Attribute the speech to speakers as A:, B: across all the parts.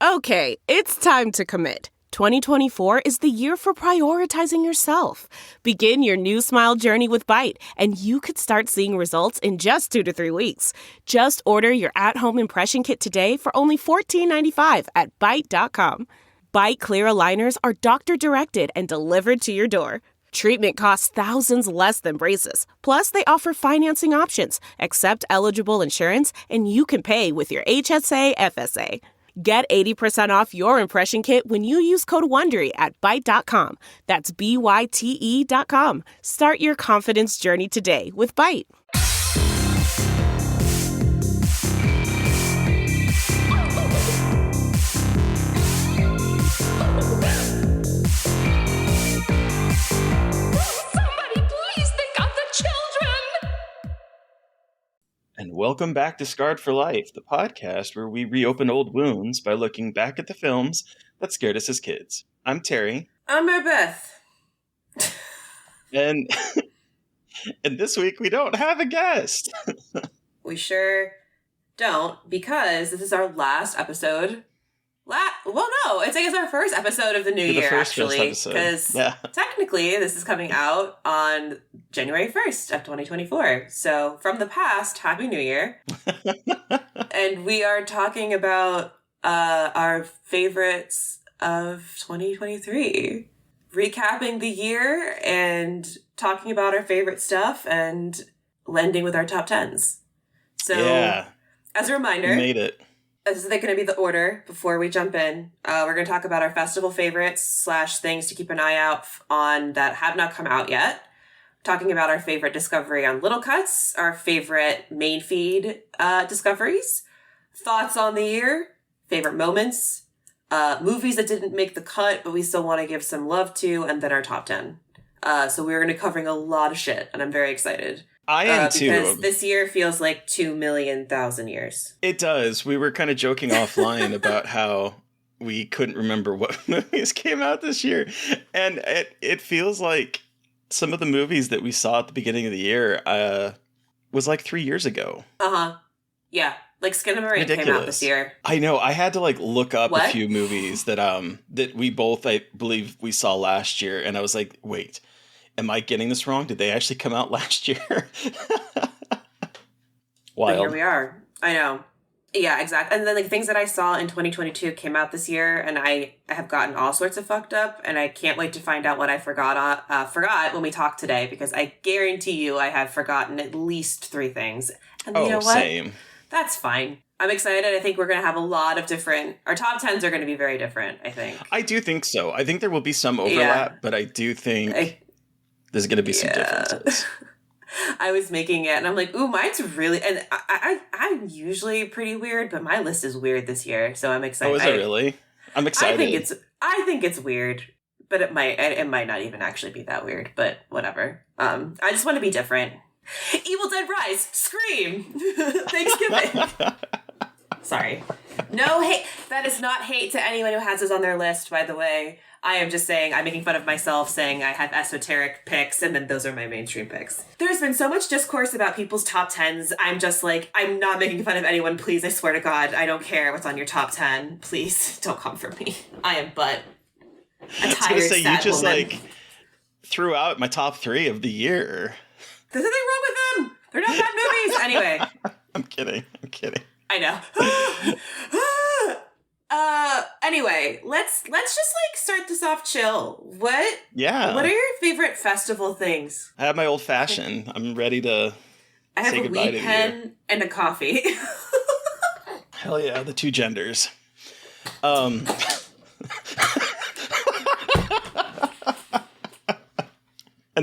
A: Okay, it's time to commit. 2024 is the year for prioritizing yourself. Begin your new smile journey with Byte, and you could start seeing results in just 2 to 3 weeks. Just order your at-home impression kit today for only $14.95 at Byte.com. Byte Clear aligners are doctor-directed and delivered to your door. Treatment costs thousands less than braces. Plus, they offer financing options, accept eligible insurance, and you can pay with your HSA FSA. Get 80% off your impression kit when you use code WONDERY at Byte.com. That's BYTE.com. Start your confidence journey today with Byte.
B: And welcome back to Scarred for Life, the podcast where we reopen old wounds by looking back at the films that scared us as kids. I'm Terry.
C: I'm Beth.
B: And this week we don't have a guest.
C: We sure don't, because this is our last episode. It's our first episode of the new year, actually. Because technically this is coming out on January 1st of 2024. So from the past, Happy New Year. And we are talking about our favorites of 2023. Recapping the year and talking about our favorite stuff and ending with our top 10s. So as a reminder,
B: we made it.
C: This is going to be the order before we jump in. We're going to talk about our festival favorites / things to keep an eye out on that have not come out yet. Talking about our favorite discovery on Little Cuts, our favorite main feed discoveries, thoughts on the year, favorite moments, movies that didn't make the cut but we still want to give some love to, and then our top 10. So we're going to be covering a lot of shit, and I'm very excited.
B: I am too.
C: Because this year feels like 2,000,000 years.
B: It does. We were kind of joking offline about how we couldn't remember what movies came out this year. And it feels like some of the movies that we saw at the beginning of the year was like 3 years ago.
C: Uh-huh. Yeah. Like Skinamarink came out this year.
B: I know. I had to look up a few movies that we both, I believe, we saw last year. And I was like, wait. Am I getting this wrong? Did they actually come out last year? Wild.
C: But here we are. I know. Yeah, exactly. And then things that I saw in 2022 came out this year, and I have gotten all sorts of fucked up, and I can't wait to find out what I forgot when we talk today, because I guarantee you I have forgotten at least 3 things. And you know what?
B: Same.
C: That's fine. I'm excited. I think we're going to have a lot of different... Our top 10s are going to be very different, I think.
B: I do think so. I think there will be some overlap, but I do think... There's going to be some differences.
C: I was making it, and I'm like, ooh, mine's really... And I'm usually pretty weird, but my list is weird this year, so I'm excited.
B: Oh, is it really? I'm excited.
C: I think it's weird, but it might not even actually be that weird, but whatever. I just want to be different. Evil Dead Rise! Scream! Thanksgiving! Sorry. No hate. That is not hate to anyone who has this on their list, by the way. I am just saying, I'm making fun of myself, saying I have esoteric picks, and then those are my mainstream picks. There's been so much discourse about people's top 10s. I'm just like, I'm not making fun of anyone, please, I swear to God. I don't care what's on your top 10. Please, don't come for me. I am but a tired, sad
B: you just,
C: woman.
B: Threw out my top 3 of the year.
C: There's nothing wrong with them! They're not bad movies! Anyway.
B: I'm kidding.
C: I know. Anyway, let's just start this off chill. What are your favorite festival things?
B: I have my old fashioned. I'm ready to
C: I have a weed pen and a coffee.
B: Hell yeah, the 2 genders. And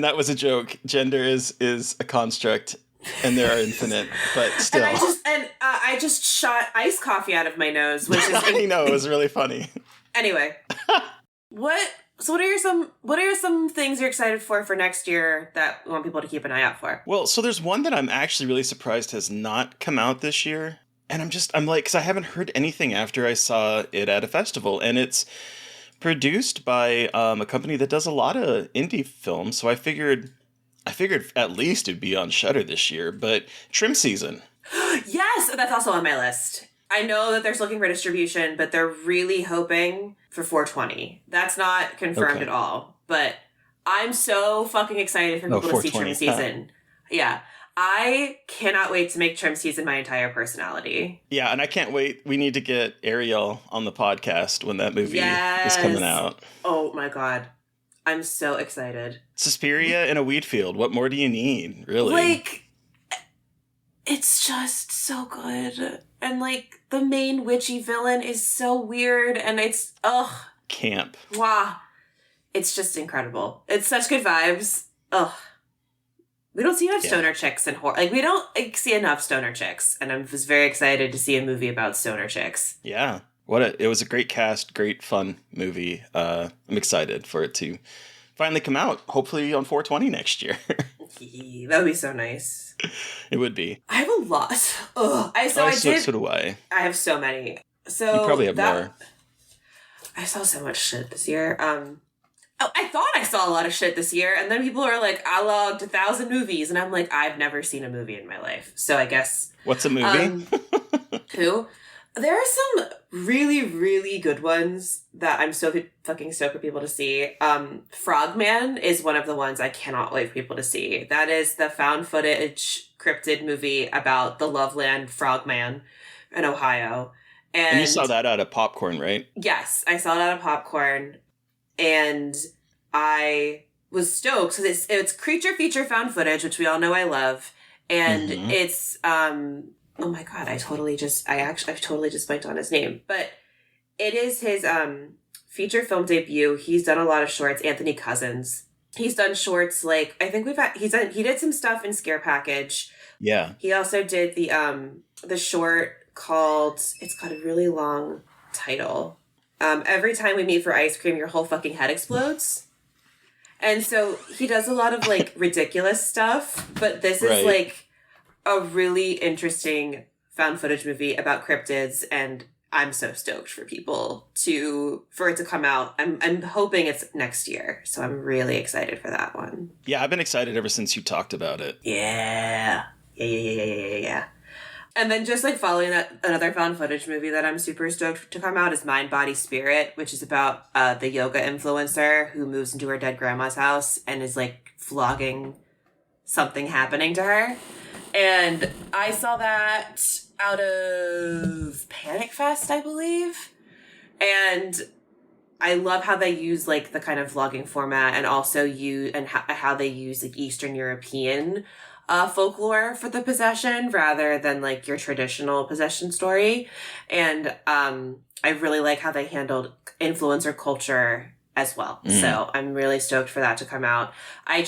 B: that was a joke. Gender is a construct. And there are infinite, but still.
C: And I just shot iced coffee out of my nose, which is...
B: I know, it was really funny.
C: Anyway. What are some things you're excited for next year that you want people to keep an eye out for?
B: Well, so there's one that I'm actually really surprised has not come out this year. And I'm like, because I haven't heard anything after I saw it at a festival. And it's produced by a company that does a lot of indie films. So I figured at least it'd be on Shudder this year, but Trim Season.
C: Yes, that's also on my list. I know that they're looking for distribution, but they're really hoping for 420. That's not confirmed at all, but I'm so fucking excited for people to see Trim Season. Yeah. I cannot wait to make Trim Season my entire personality.
B: Yeah, and I can't wait. We need to get Ariel on the podcast when that movie is coming out.
C: Oh my God. I'm so excited.
B: Suspiria in a wheat field. What more do you need, really?
C: Like, it's just so good. And, like, the main witchy villain is so weird, and it's,
B: camp.
C: Wow. It's just incredible. It's such good vibes. Ugh. We don't see enough stoner chicks in horror. Like, we don't see enough stoner chicks, and I was very excited to see a movie about stoner chicks.
B: Yeah. It was a great cast, great fun movie. I'm excited for it to finally come out, hopefully on 420 next year.
C: That would be so nice.
B: It would be.
C: I have a lot. Ugh.
B: So do I.
C: I have so many. So
B: you probably have more.
C: I saw so much shit this year. I thought I saw a lot of shit this year, and then people are like, I logged 1,000 movies, and I'm like, I've never seen a movie in my life. So I guess...
B: What's a movie?
C: Who? There are some really, really good ones that I'm so fucking stoked for people to see. Frogman is one of the ones I cannot wait for people to see. That is the found footage cryptid movie about the Loveland Frogman in Ohio.
B: And you saw that out of Popcorn, right?
C: Yes, I saw it out of Popcorn. And I was stoked because it's creature feature found footage, which we all know I love. And it's... oh my God, I totally just blanked on his name. But it is his feature film debut. He's done a lot of shorts. Anthony Cousins. He's done shorts like I think he did some stuff in Scare Package.
B: Yeah.
C: He also did the short called, it's got a really long title. Every time we meet for ice cream, your whole fucking head explodes. And so he does a lot of like ridiculous stuff, but this is like a really interesting found footage movie about cryptids, and I'm so stoked for it to come out. I'm hoping it's next year, so I'm really excited for that one.
B: Yeah, I've been excited ever since you talked about it.
C: Yeah. And then just like following that, another found footage movie that I'm super stoked to come out is Mind, Body, Spirit, which is about the yoga influencer who moves into her dead grandma's house and is like vlogging something happening to her. And I saw that out of Panic Fest, I believe. And I love how they use like the kind of vlogging format and also how they use like Eastern European folklore for the possession rather than like your traditional possession story. And I really like how they handled influencer culture as well. So I'm really stoked for that to come out. I'm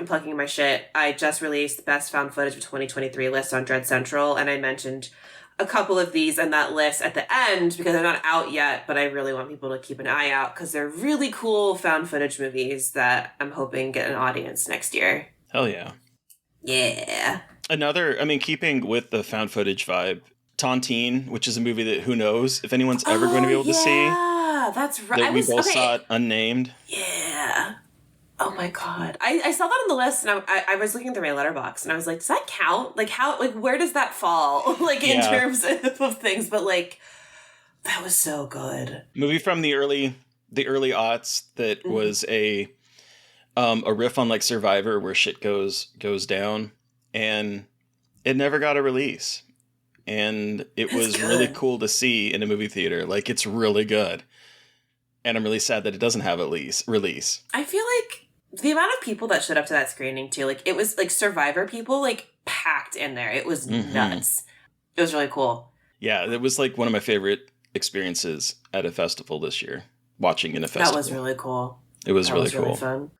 C: plugging my shit. I just released the Best Found Footage of 2023 list on Dread Central, and I mentioned a couple of these in that list at the end because they're not out yet, but I really want people to keep an eye out because they're really cool found footage movies that I'm hoping get an audience next year.
B: Hell yeah.
C: Yeah.
B: Keeping with the found footage vibe, Tontine, which is a movie that who knows if anyone's ever going to be able to see.
C: Yeah, that's right.
B: That we both saw it unnamed.
C: Yeah. Oh my God. I saw that on the list and I was looking through my letterbox and I was like, does that count? Like where does that fall? In terms of things, but like, that was so good.
B: Movie from the early aughts that was a riff on like Survivor where shit goes down, and it never got a release. And it was really cool to see in a movie theater. Like, it's really good. And I'm really sad that it doesn't have a release.
C: I feel like the amount of people that showed up to that screening too, like it was like Survivor people like packed in there. It was nuts. It was really cool.
B: Yeah, it was like one of my favorite experiences at a festival this year. Watching in a festival.
C: That was really cool.
B: It was really cool.
C: Really fun.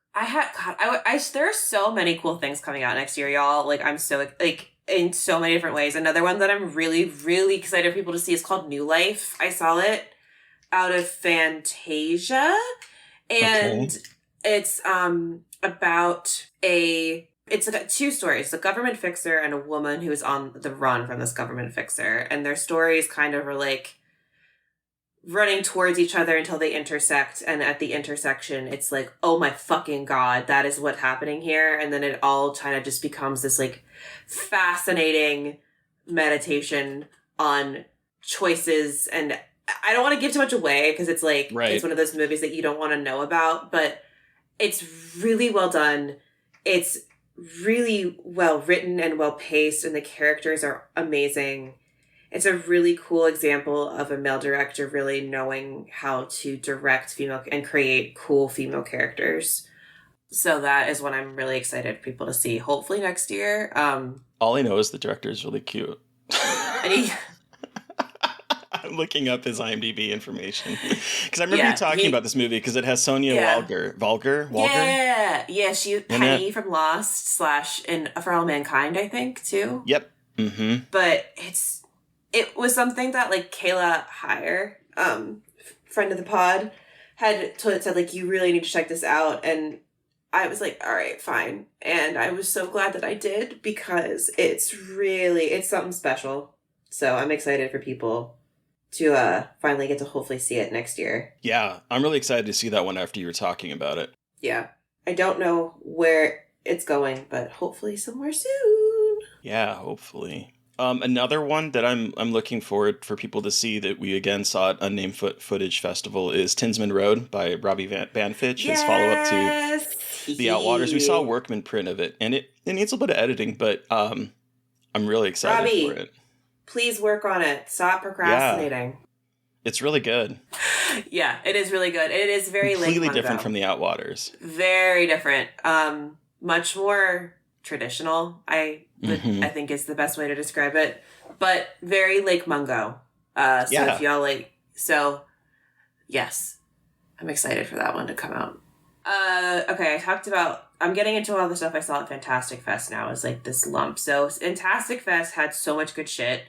C: There are so many cool things coming out next year, y'all. Like I'm so like in so many different ways. Another one that I'm really, really excited for people to see is called New Life. I saw it out of Fantasia, and it's about it's like two stories: a government fixer and a woman who is on the run from this government fixer, and their stories kind of are like running towards each other until they intersect, and at the intersection it's like, oh my fucking God, that is what's happening here. And then it all kind of just becomes this like fascinating meditation on choices, and I don't want to give too much away because it's like, it's one of those movies that you don't want to know about, but it's really well done. It's really well written and well paced, and the characters are amazing. It's a really cool example of a male director really knowing how to direct female and create cool female characters. So that is what I'm really excited for people to see. Hopefully next year.
B: All I know is the director is really cute. I'm looking up his IMDb information because I remember you talking about this movie because it has Sonia Walger.
C: Yeah, she Penny from Lost / in For All Mankind, I think too.
B: Yep. Mm-hmm.
C: But it was something that like Kayla Heyer, friend of the pod, said like, you really need to check this out, and I was like, all right, fine. And I was so glad that I did because it's something special. So I'm excited for people to finally get to hopefully see it next year.
B: Yeah, I'm really excited to see that one after you were talking about it.
C: Yeah. I don't know where it's going, but hopefully somewhere soon.
B: Yeah, hopefully. Another one that I'm looking forward for people to see that we again saw at Unnamed Footage Festival is Tinsman Road by Robbie Banfitch, his follow-up to The Outwaters. We saw a workman print of it, and it needs a little bit of editing, but I'm really excited
C: Robbie,
B: for it.
C: Please work on it. Stop procrastinating.
B: Yeah. It's really good.
C: Yeah, it is really good. It is very
B: completely different from The Outwaters.
C: Very different. Much more traditional, I think is the best way to describe it, but very Lake Mungo. If y'all yes, I'm excited for that one to come out. Okay, I'm getting into all the stuff I saw at Fantastic Fest now is like this lump. So Fantastic Fest had so much good shit,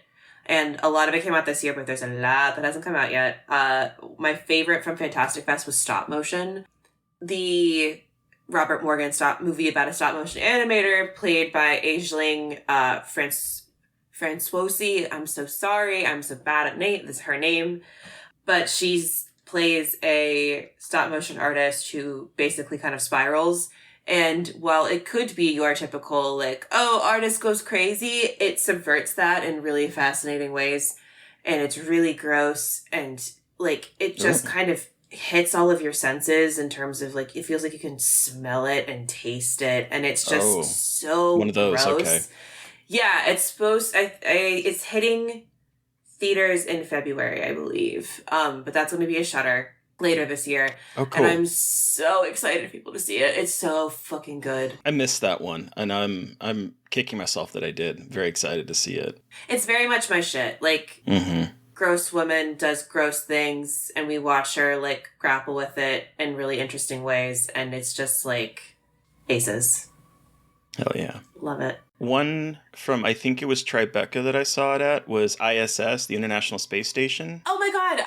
C: and a lot of it came out this year, but there's a lot that hasn't come out yet. My favorite from Fantastic Fest was stop motion. The Robert Morgan movie about a stop motion animator played by Aisling Françoisi. I'm so sorry. I'm so bad at this is her name. But plays a stop motion artist who basically kind of spirals. And while it could be your typical like, oh, artist goes crazy, it subverts that in really fascinating ways. And it's really gross. And like, it just kind of hits all of your senses in terms of like, it feels like you can smell it and taste it, and it's just so
B: one of those
C: gross.
B: Okay.
C: Yeah, it's it's hitting theaters in February, I believe, but that's going to be a Shudder later this year.
B: Oh, cool.
C: And I'm so excited for people to see it. It's so fucking good.
B: I missed that one, and I'm kicking myself that I did. Very excited to see it.
C: It's very much my shit. Like, gross woman does gross things, and we watch her like grapple with it in really interesting ways, and it's just like aces.
B: Hell yeah.
C: Love it.
B: One from, I think it was Tribeca that I saw it at, was ISS, the International Space Station.
C: Oh my god,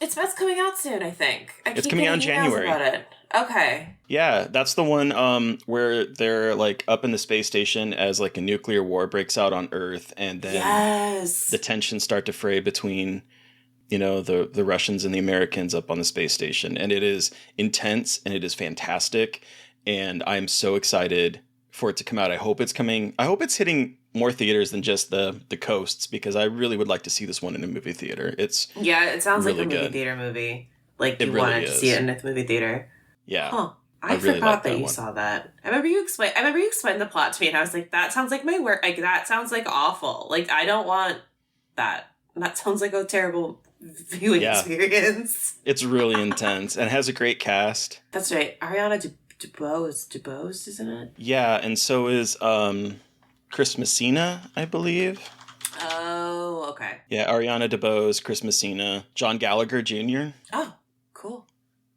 C: it's coming out soon, I think.
B: It's coming out in January.
C: About it. Okay.
B: Yeah, that's the one where they're like up in the space station as like a nuclear war breaks out on Earth, and then the tensions start to fray between, the Russians and the Americans up on the space station. And it is intense and it is fantastic. And I'm so excited for it to come out. I hope it's hitting more theaters than just the coasts, because I really would like to see this one in a movie theater. It sounds
C: really
B: like a
C: movie theater movie. Like you
B: really
C: wanted to see it in a movie theater.
B: Yeah.
C: Huh. I
B: really
C: forgot that you
B: one.
C: saw that. I remember you explained the plot to me, and I was like, that sounds like my work. Like, that sounds like awful. Like, I don't want that. That sounds like a terrible viewing experience.
B: It's really intense and has a great cast.
C: That's right. Ariana DeBose, isn't it?
B: Yeah, and so is Chris Messina, I believe.
C: Oh, okay.
B: Yeah, Ariana DeBose, Chris Messina, John Gallagher Jr.
C: Oh, cool.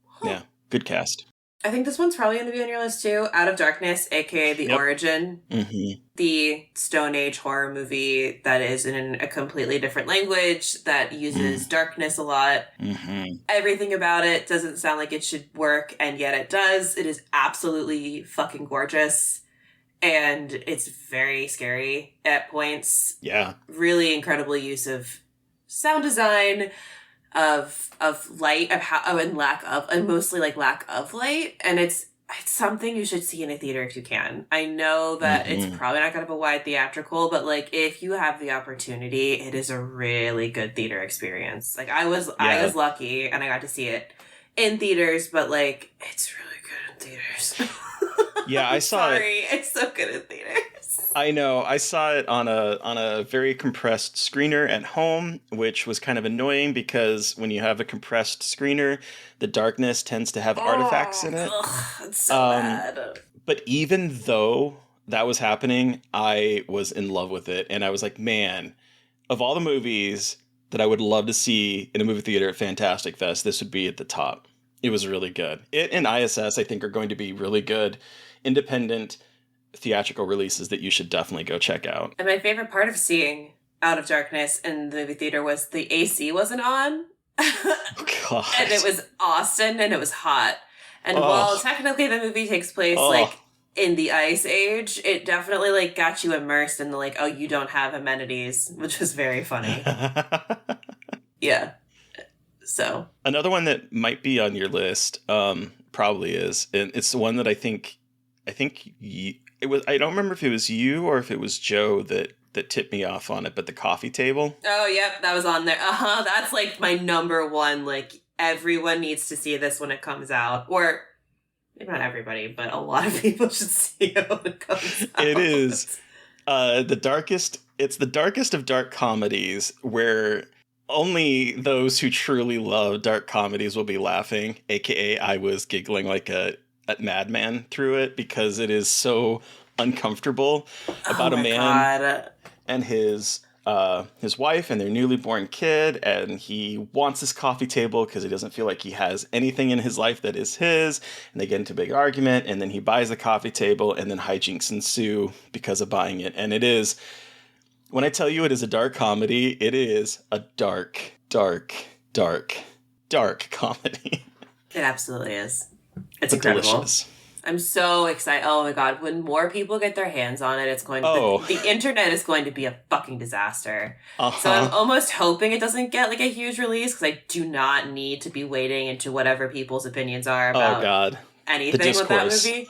C: Huh.
B: Yeah, good cast.
C: I think this one's probably going to be on your list too. Out of Darkness, aka The Origin.
B: Mm-hmm.
C: The Stone Age horror movie that is in a completely different language that uses darkness a lot.
B: Mm-hmm.
C: Everything about it doesn't sound like it should work, and yet it does. It is absolutely fucking gorgeous. And it's very scary at points.
B: Yeah.
C: Really incredible use of sound design, of light, and mostly like lack of light. And it's something you should see in a theater if you can. I know that it's probably not going to be a wide theatrical, but like if you have the opportunity, it is a really good theater experience. Like I was lucky and I got to see it in theaters, but like it's really good in theaters.
B: Yeah, I saw it.
C: It's so good in theaters.
B: I know. I saw it on a very compressed screener at home, which was kind of annoying because when you have a compressed screener, the darkness tends to have artifacts in it.
C: It's so bad.
B: But even though that was happening, I was in love with it. And I was like, man, of all the movies that I would love to see in a movie theater at Fantastic Fest, this would be at the top. It was really good. It and ISS, I think, are going to be really good independent theatrical releases that you should definitely go check out.
C: And my favorite part of seeing Out of Darkness in the movie theater was the AC wasn't on.
B: God.
C: And it was Austin and it was hot. And while technically the movie takes place like in the Ice Age, it definitely like got you immersed in the like, oh, you don't have amenities, which was very funny. Yeah. So
B: another one that might be on your list probably is, and it's the one that I think it was. I don't remember if it was you or if it was Joe that tipped me off on it, but the coffee table.
C: Oh, yep, that was on there. That's like my number one. Like everyone needs to see this when it comes out, or maybe not everybody, but a lot of people should see it when it comes out.
B: It is the darkest. It's the darkest of dark comedies where only those who truly love dark comedies will be laughing. AKA, I was giggling like a madman through it because it is so uncomfortable about a man and his wife and their newly born kid, and he wants this coffee table because he doesn't feel like he has anything in his life that is his, and they get into a big argument, and then he buys the coffee table, and then hijinks ensue because of buying it. And it is, when I tell you it is a dark comedy, it is a dark comedy.
C: It absolutely is. It's incredible. Delicious. I'm so excited. Oh my God. When more people get their hands on it, it's going to, the internet is going to be a fucking disaster. So I'm almost hoping it doesn't get like a huge release because I do not need to be wading into whatever people's opinions are about anything with that movie.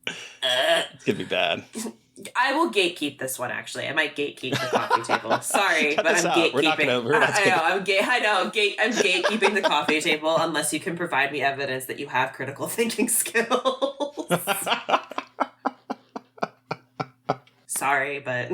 B: It's going to be bad.
C: I will gatekeep this one, actually. I might gatekeep the coffee table. Sorry, but I'm gatekeeping. I'm gatekeeping the coffee table unless you can provide me evidence that you have critical thinking skills. Sorry, but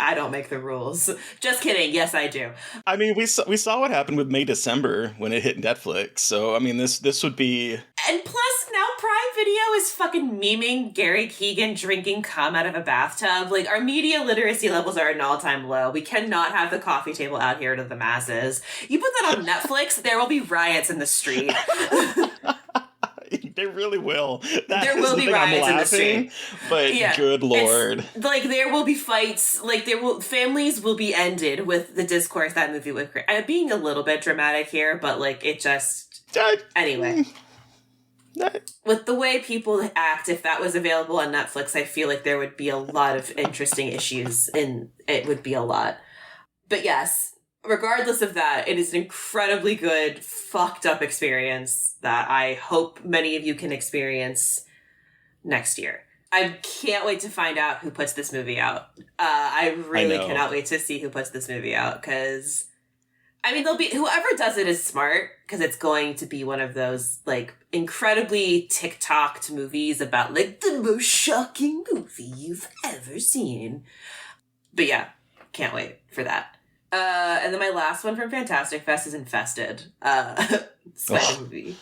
C: I don't make the rules. Just kidding. Yes, I do.
B: I mean, we saw what happened with May December when it hit Netflix. So, I mean, this would be...
C: And plus, now Prime Video is fucking memeing Gary Keegan drinking cum out of a bathtub. Like, our media literacy levels are at an all-time low. We cannot have the coffee table out here to the masses. You put that on Netflix, there will be riots in the street.
B: There really will.
C: There will be riots in the street.
B: But good Lord.
C: Like, there will be fights. Like, families will be ended with the discourse that movie would create. I'm being a little bit dramatic here, but, like, it just... Anyway. With the way people act, if that was available on Netflix, I feel like there would be a lot of interesting issues, and it would be a lot. But yes, regardless of that, it is an incredibly good, fucked up experience that I hope many of you can experience next year. I can't wait to find out who puts this movie out. I really cannot wait to see who puts this movie out, because... I mean, whoever does it is smart, because it's going to be one of those, like, incredibly TikToked movies about, like, the most shocking movie you've ever seen. But yeah, can't wait for that. And then my last one from Fantastic Fest is Infested. Spider movie.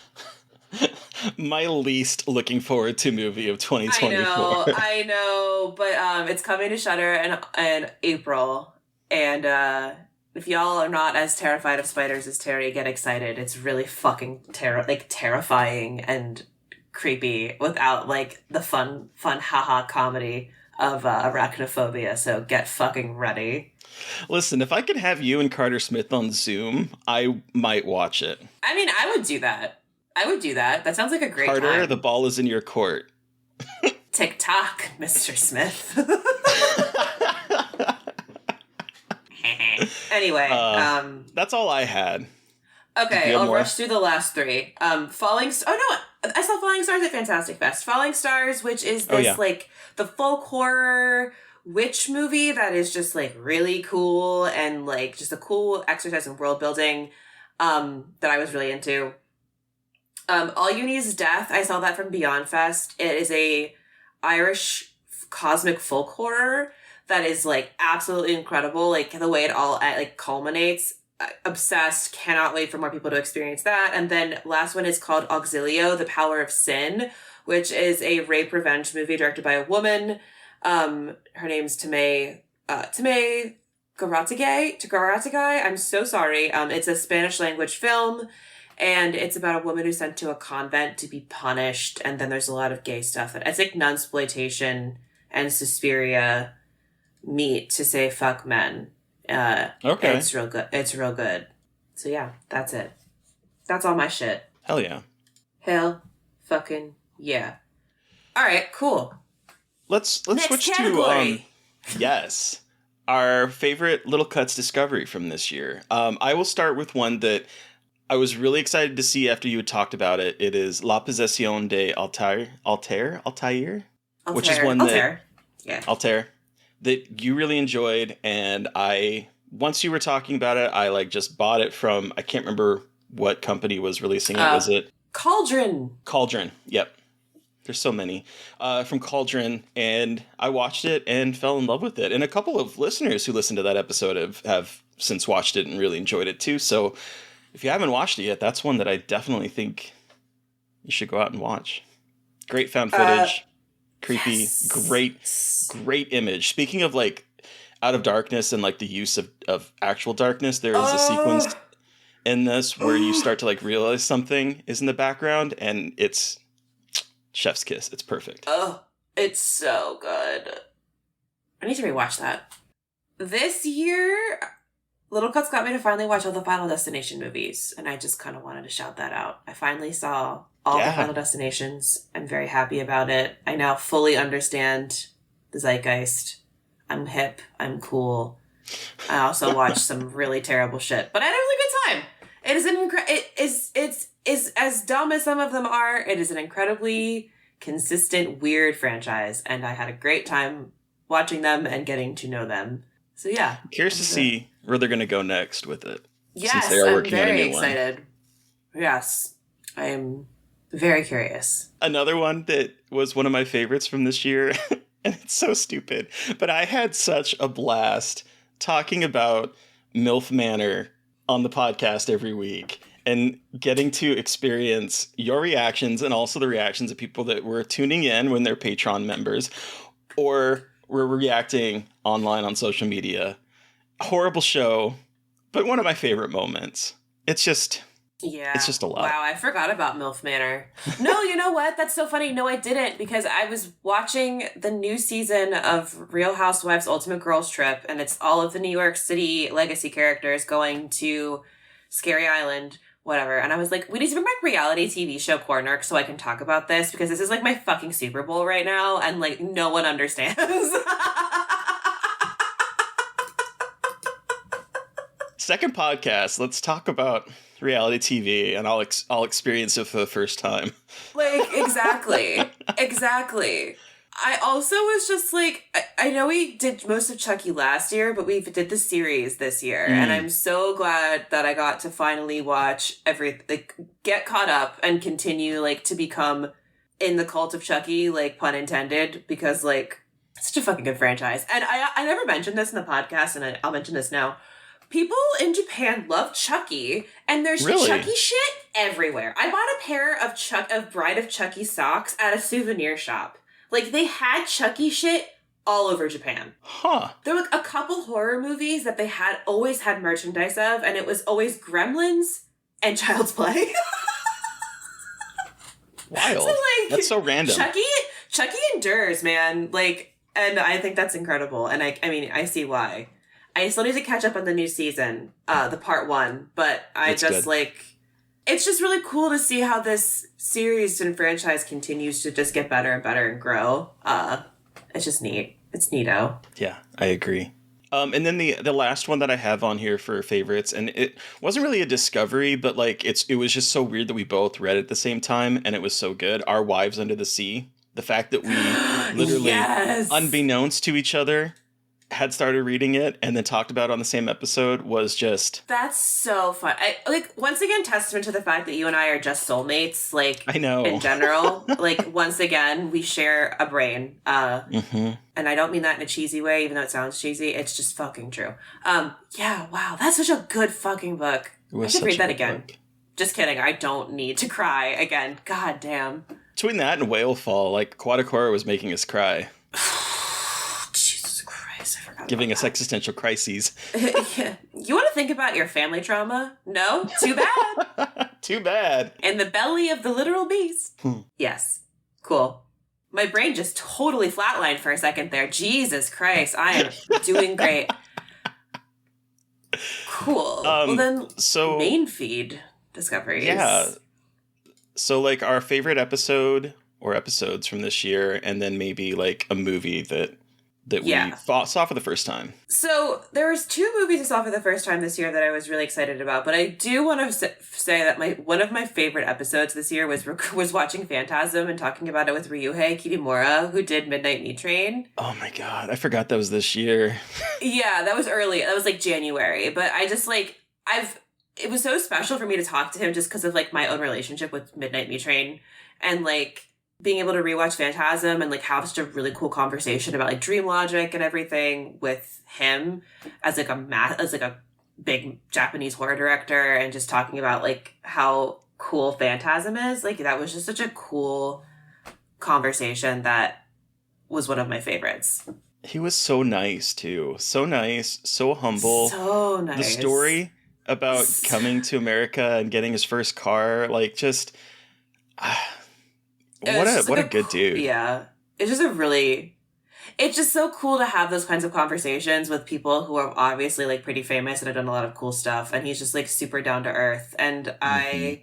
B: My least looking forward to movie of 2024.
C: I know, but it's coming to Shudder in April, and if y'all are not as terrified of spiders as Terry, get excited. It's really fucking terrifying and creepy without like the fun haha comedy of arachnophobia. So get fucking ready.
B: Listen, if I could have you and Carter Smith on Zoom, I might watch it.
C: I mean, I would do that. That sounds like a great time.
B: Carter, the ball is in your court.
C: TikTok, Mr. Smith. Anyway,
B: that's all I had.
C: Okay, I'll rush through the last three. I saw Falling Stars at Fantastic Fest. Falling Stars, which is this, like, the folk horror witch movie that is just, like, really cool and, like, just a cool exercise in world building that I was really into. All You Need Is Death, I saw that from Beyond Fest. It is a Irish cosmic folk horror that is, like, absolutely incredible. Like, the way it all, like, culminates. Obsessed, cannot wait for more people to experience that. And then last one is called Auxilio, The Power of Sin, which is a rape revenge movie directed by a woman. Her name's Tamay Garategay. I'm so sorry. It's a Spanish language film, and it's about a woman who's sent to a convent to be punished, and then there's a lot of gay stuff. It's like nunsploitation and Suspiria meet to say fuck men. Okay. It's real good. It's real good. So yeah, that's it. That's all my shit.
B: Hell yeah.
C: Hell fucking yeah. All right, cool.
B: Let's switch category. To yes, our favorite Little Cuts discovery from this year. I will start with one that I was really excited to see after you had talked about it. It is La Possession de Altair, which is one that Altair. That you really enjoyed, and once you were talking about it, I like just bought it from, I can't remember what company was releasing it. Was it Cauldron? Yep. There's so many. From Cauldron, and I watched it and fell in love with it. And a couple of listeners who listened to that episode have since watched it and really enjoyed it too. So if you haven't watched it yet, that's one that I definitely think you should go out and watch. Great found footage. Creepy, yes. Great image. Speaking of like Out of Darkness and like the use of actual darkness, there is a sequence in this where you start to like realize something is in the background, and it's chef's kiss. It's perfect.
C: Oh, it's so good. I need to rewatch that. This year, Little Cuts got me to finally watch all the Final Destination movies, and I just kind of wanted to shout that out. I finally saw all the Final Destinations. I'm very happy about it. I now fully understand the zeitgeist. I'm hip. I'm cool. I also watched some really terrible shit, but I had a really good time. It is it's as dumb as some of them are. It is an incredibly consistent, weird franchise, and I had a great time watching them and getting to know them. So yeah,
B: I'm curious to see where they're going to go next with it.
C: Yes, since they are working on a new excited. One. Yes, I am very curious.
B: Another one that was one of my favorites from this year, and it's so stupid, but I had such a blast talking about MILF Manor on the podcast every week and getting to experience your reactions and also the reactions of people that were tuning in when they're Patreon members or were reacting online on social media. Horrible show, but one of my favorite moments. It's just a lot.
C: Wow, I forgot about MILF Manor. No, you know what? That's so funny. No, I didn't, because I was watching the new season of Real Housewives Ultimate Girls Trip, and it's all of the New York City legacy characters going to Scary Island, whatever. And I was like, we need to bring back reality TV show Corner so I can talk about this, because this is like my fucking Super Bowl right now, and like no one understands.
B: Second podcast, let's talk about reality TV, and I'll experience it for the first time.
C: Like, exactly. I also was just like, I know we did most of Chucky last year, but we did the series this year, and I'm so glad that I got to finally watch get caught up and continue like to become in the cult of Chucky, like pun intended, because like it's such a fucking good franchise. And I never mentioned this in the podcast, and I'll mention this now. People in Japan love Chucky, and there's Chucky shit everywhere. I bought a pair of Bride of Chucky socks at a souvenir shop. Like, they had Chucky shit all over Japan.
B: Huh.
C: There were a couple horror movies that they always had merchandise of, and it was always Gremlins and Child's Play.
B: Wild. So, like, that's so random.
C: Chucky endures, man. Like, and I think that's incredible. And I mean, I see why. I still need to catch up on the new season, the part 1, but it's just really cool to see how this series and franchise continues to just get better and better and grow. It's just neat. It's neato.
B: Yeah, I agree. And then the last one that I have on here for favorites, and it wasn't really a discovery, but like it was just so weird that we both read it at the same time, and it was so good. Our Wives Under the Sea. The fact that we literally,
C: yes!
B: unbeknownst to each other, had started reading it and then talked about it on the same episode was just...
C: That's so fun. Once again, testament to the fact that you and I are just soulmates, like,
B: I know.
C: In general. Like, once again, we share a brain. And I don't mean that in a cheesy way, even though it sounds cheesy. It's just fucking true. Yeah, wow. That's such a good fucking book. I should read that again. Book. Just kidding. I don't need to cry again. God damn.
B: Between that and Whale Fall, like, Aquatic Horror was making us cry. Giving us existential crises.
C: Yeah. You want to think about your family trauma? No? Too bad.
B: Too bad.
C: In the belly of the literal beast. Yes. Cool. My brain just totally flatlined for a second there. Jesus Christ. I am doing great. Cool. Well then, main feed discoveries.
B: Yeah. So like our favorite episode or episodes from this year, and then maybe like a movie that we saw for the first time. So
C: there was 2 movies I saw for the first time this year that I was really excited about, but I do want to say that one of my favorite episodes this year was watching Phantasm and talking about it with Ryuhei Kitamura, who did Midnight Meat Train.
B: Oh my god, I forgot that was this year.
C: Yeah, that was early. That was like January, but I just like it was so special for me to talk to him just because of like my own relationship with Midnight Meat Train and like being able to rewatch Phantasm and like have such a really cool conversation about like dream logic and everything with him as like a big Japanese horror director, and just talking about like how cool Phantasm is. Like that was just such a cool conversation that was one of my favorites.
B: He was so nice too. So nice, so humble.
C: So nice.
B: The story about coming to America and getting his first car, like just what a good dude.
C: Yeah. It's just so cool to have those kinds of conversations with people who are obviously like pretty famous and have done a lot of cool stuff, and he's just like super down to earth, and I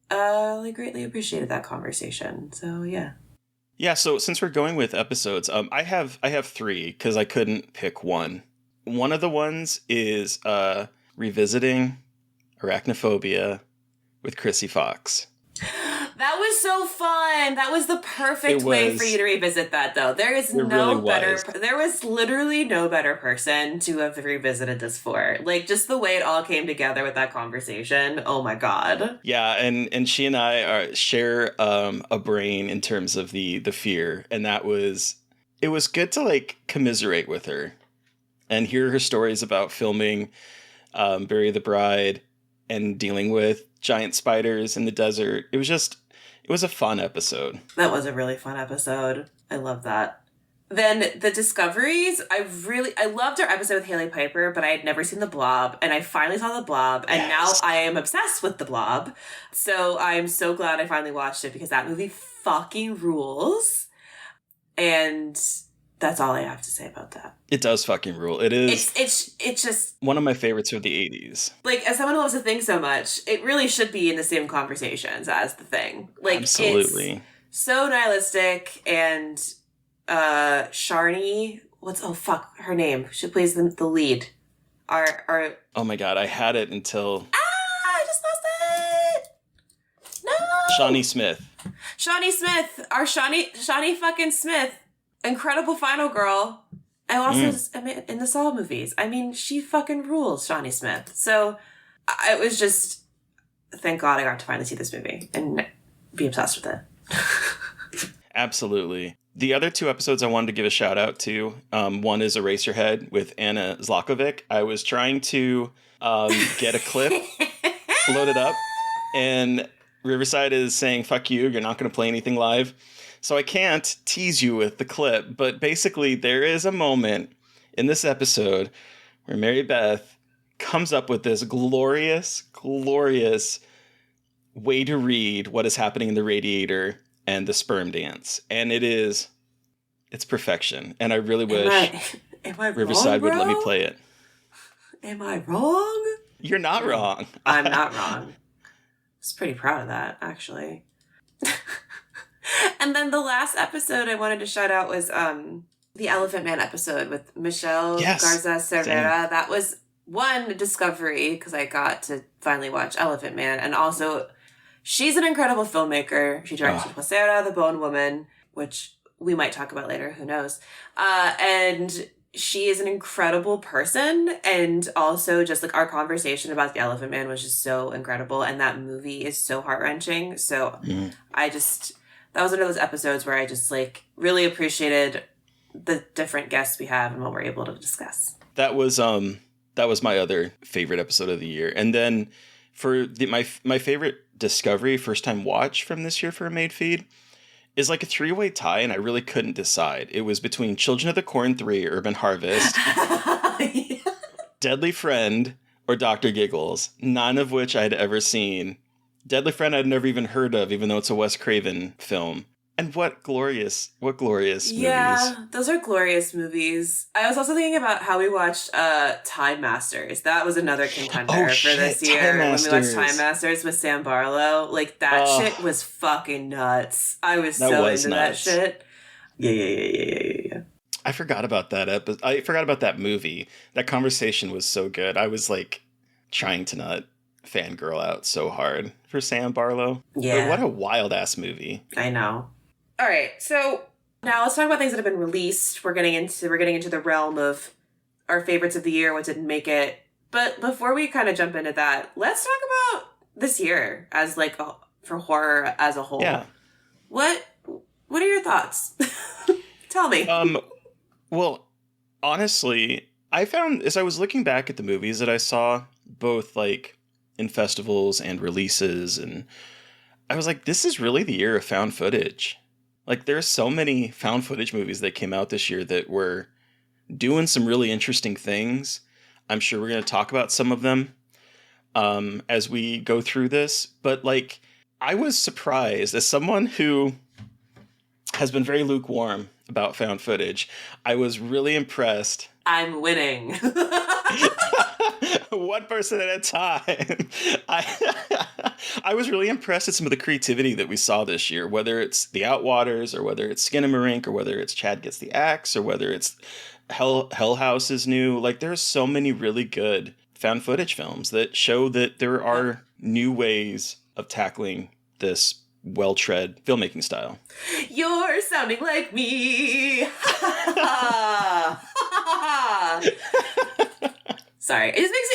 C: greatly appreciated that conversation. So yeah.
B: Yeah, so since we're going with episodes, I have 3 because I couldn't pick one. One of the ones is revisiting Arachnophobia with Chrissy Fox.
C: That was so fun. That was the perfect way for you to revisit that, though. There was literally no better person to have revisited this for. Like, just the way it all came together with that conversation. Oh my god.
B: Yeah, and she and I share a brain in terms of the fear, and it was good to like commiserate with her and hear her stories about filming Bury the Bride and dealing with giant spiders in the desert. It was a fun episode.
C: That was a really fun episode. I love that. Then the discoveries, I loved our episode with Haley Piper, but I had never seen The Blob, and I finally saw The Blob, and now I am obsessed with The Blob. So I'm so glad I finally watched it, because that movie fucking rules. And that's all I have to say about that.
B: It does fucking rule. It is.
C: It's just
B: one of my favorites of the 80s.
C: Like, as someone who loves The Thing so much, it really should be in the same conversations as The Thing. Like,
B: absolutely.
C: It's so nihilistic, and Sharni, her name? She plays the lead. Our
B: oh my god, I had it until
C: I just lost it. No.
B: Shawnee Smith. Our
C: Shawnee fucking Smith. Incredible final girl. And also in the Saw movies. I mean, she fucking rules, Shawnee Smith. So it was just, thank God I got to finally see this movie and be obsessed with it.
B: Absolutely. The other 2 episodes I wanted to give a shout out to. One is Eraserhead with Anna Zlakovic. I was trying to get a clip loaded up, and Riverside is saying, fuck you're not going to play anything live. So I can't tease you with the clip, but basically there is a moment in this episode where Mary Beth comes up with this glorious, glorious way to read what is happening in the radiator and the sperm dance. And it's perfection. And I really wish Riverside would let me play it.
C: Am I wrong?
B: You're not wrong.
C: I'm not wrong. I was pretty proud of that, actually. And then the last episode I wanted to shout out was The Elephant Man episode with Michelle
B: Yes,
C: Garza Cervera.
B: same.
C: That was one discovery because I got to finally watch Elephant Man. And also, she's an incredible filmmaker. She directed Placera, The Bone Woman, which we might talk about later. Who knows? And she is an incredible person. And also just like our conversation about The Elephant Man was just so incredible. And that movie is so heart-wrenching. So that was one of those episodes where I just like really appreciated the different guests we have and what we're able to discuss.
B: That was my other favorite episode of the year. And then for my favorite Discovery first time watch from this year for a made feed is like a 3-way tie, and I really couldn't decide. It was between Children of the Corn 3, Urban Harvest, Deadly Friend, or Dr. Giggles, none of which I had ever seen. Deadly Friend I'd never even heard of, even though it's a Wes Craven film. And what glorious movies.
C: Yeah, those are glorious movies. I was also thinking about how we watched Time Masters. That was another contender for this year. When we watched Time Masters with Sam Barlow. Like, that shit was fucking nuts. I was so into that shit. Yeah.
B: I forgot about that I forgot about that movie. That conversation was so good. I was, like, trying to not fangirl out so hard for Sam Barlow.
C: Yeah.
B: But what a wild-ass movie.
C: I know. All right, so now let's talk about things that have been released. We're getting into the realm of our favorites of the year, what didn't make it. But before we kind of jump into that, let's talk about this year as like for horror as a whole.
B: Yeah.
C: What are your thoughts? Tell me.
B: Well, honestly, I found as I was looking back at the movies that I saw, both like in festivals and releases, and I was like, this is really the year of found footage. Like, there's so many found footage movies that came out this year that were doing some really interesting things. I'm sure we're going to talk about some of them as we go through this. But, like, I was surprised, as someone who has been very lukewarm about found footage, I was really impressed.
C: I'm winning.
B: One person at a time. I was really impressed at some of the creativity that we saw this year, whether it's The Outwaters or whether it's Skinamarink or whether it's Chad Gets the Axe or whether it's Hell House is new. Like, there's so many really good found footage films that show that there are new ways of tackling this well-tread filmmaking style.
C: You're sounding like me. Sorry. It just makes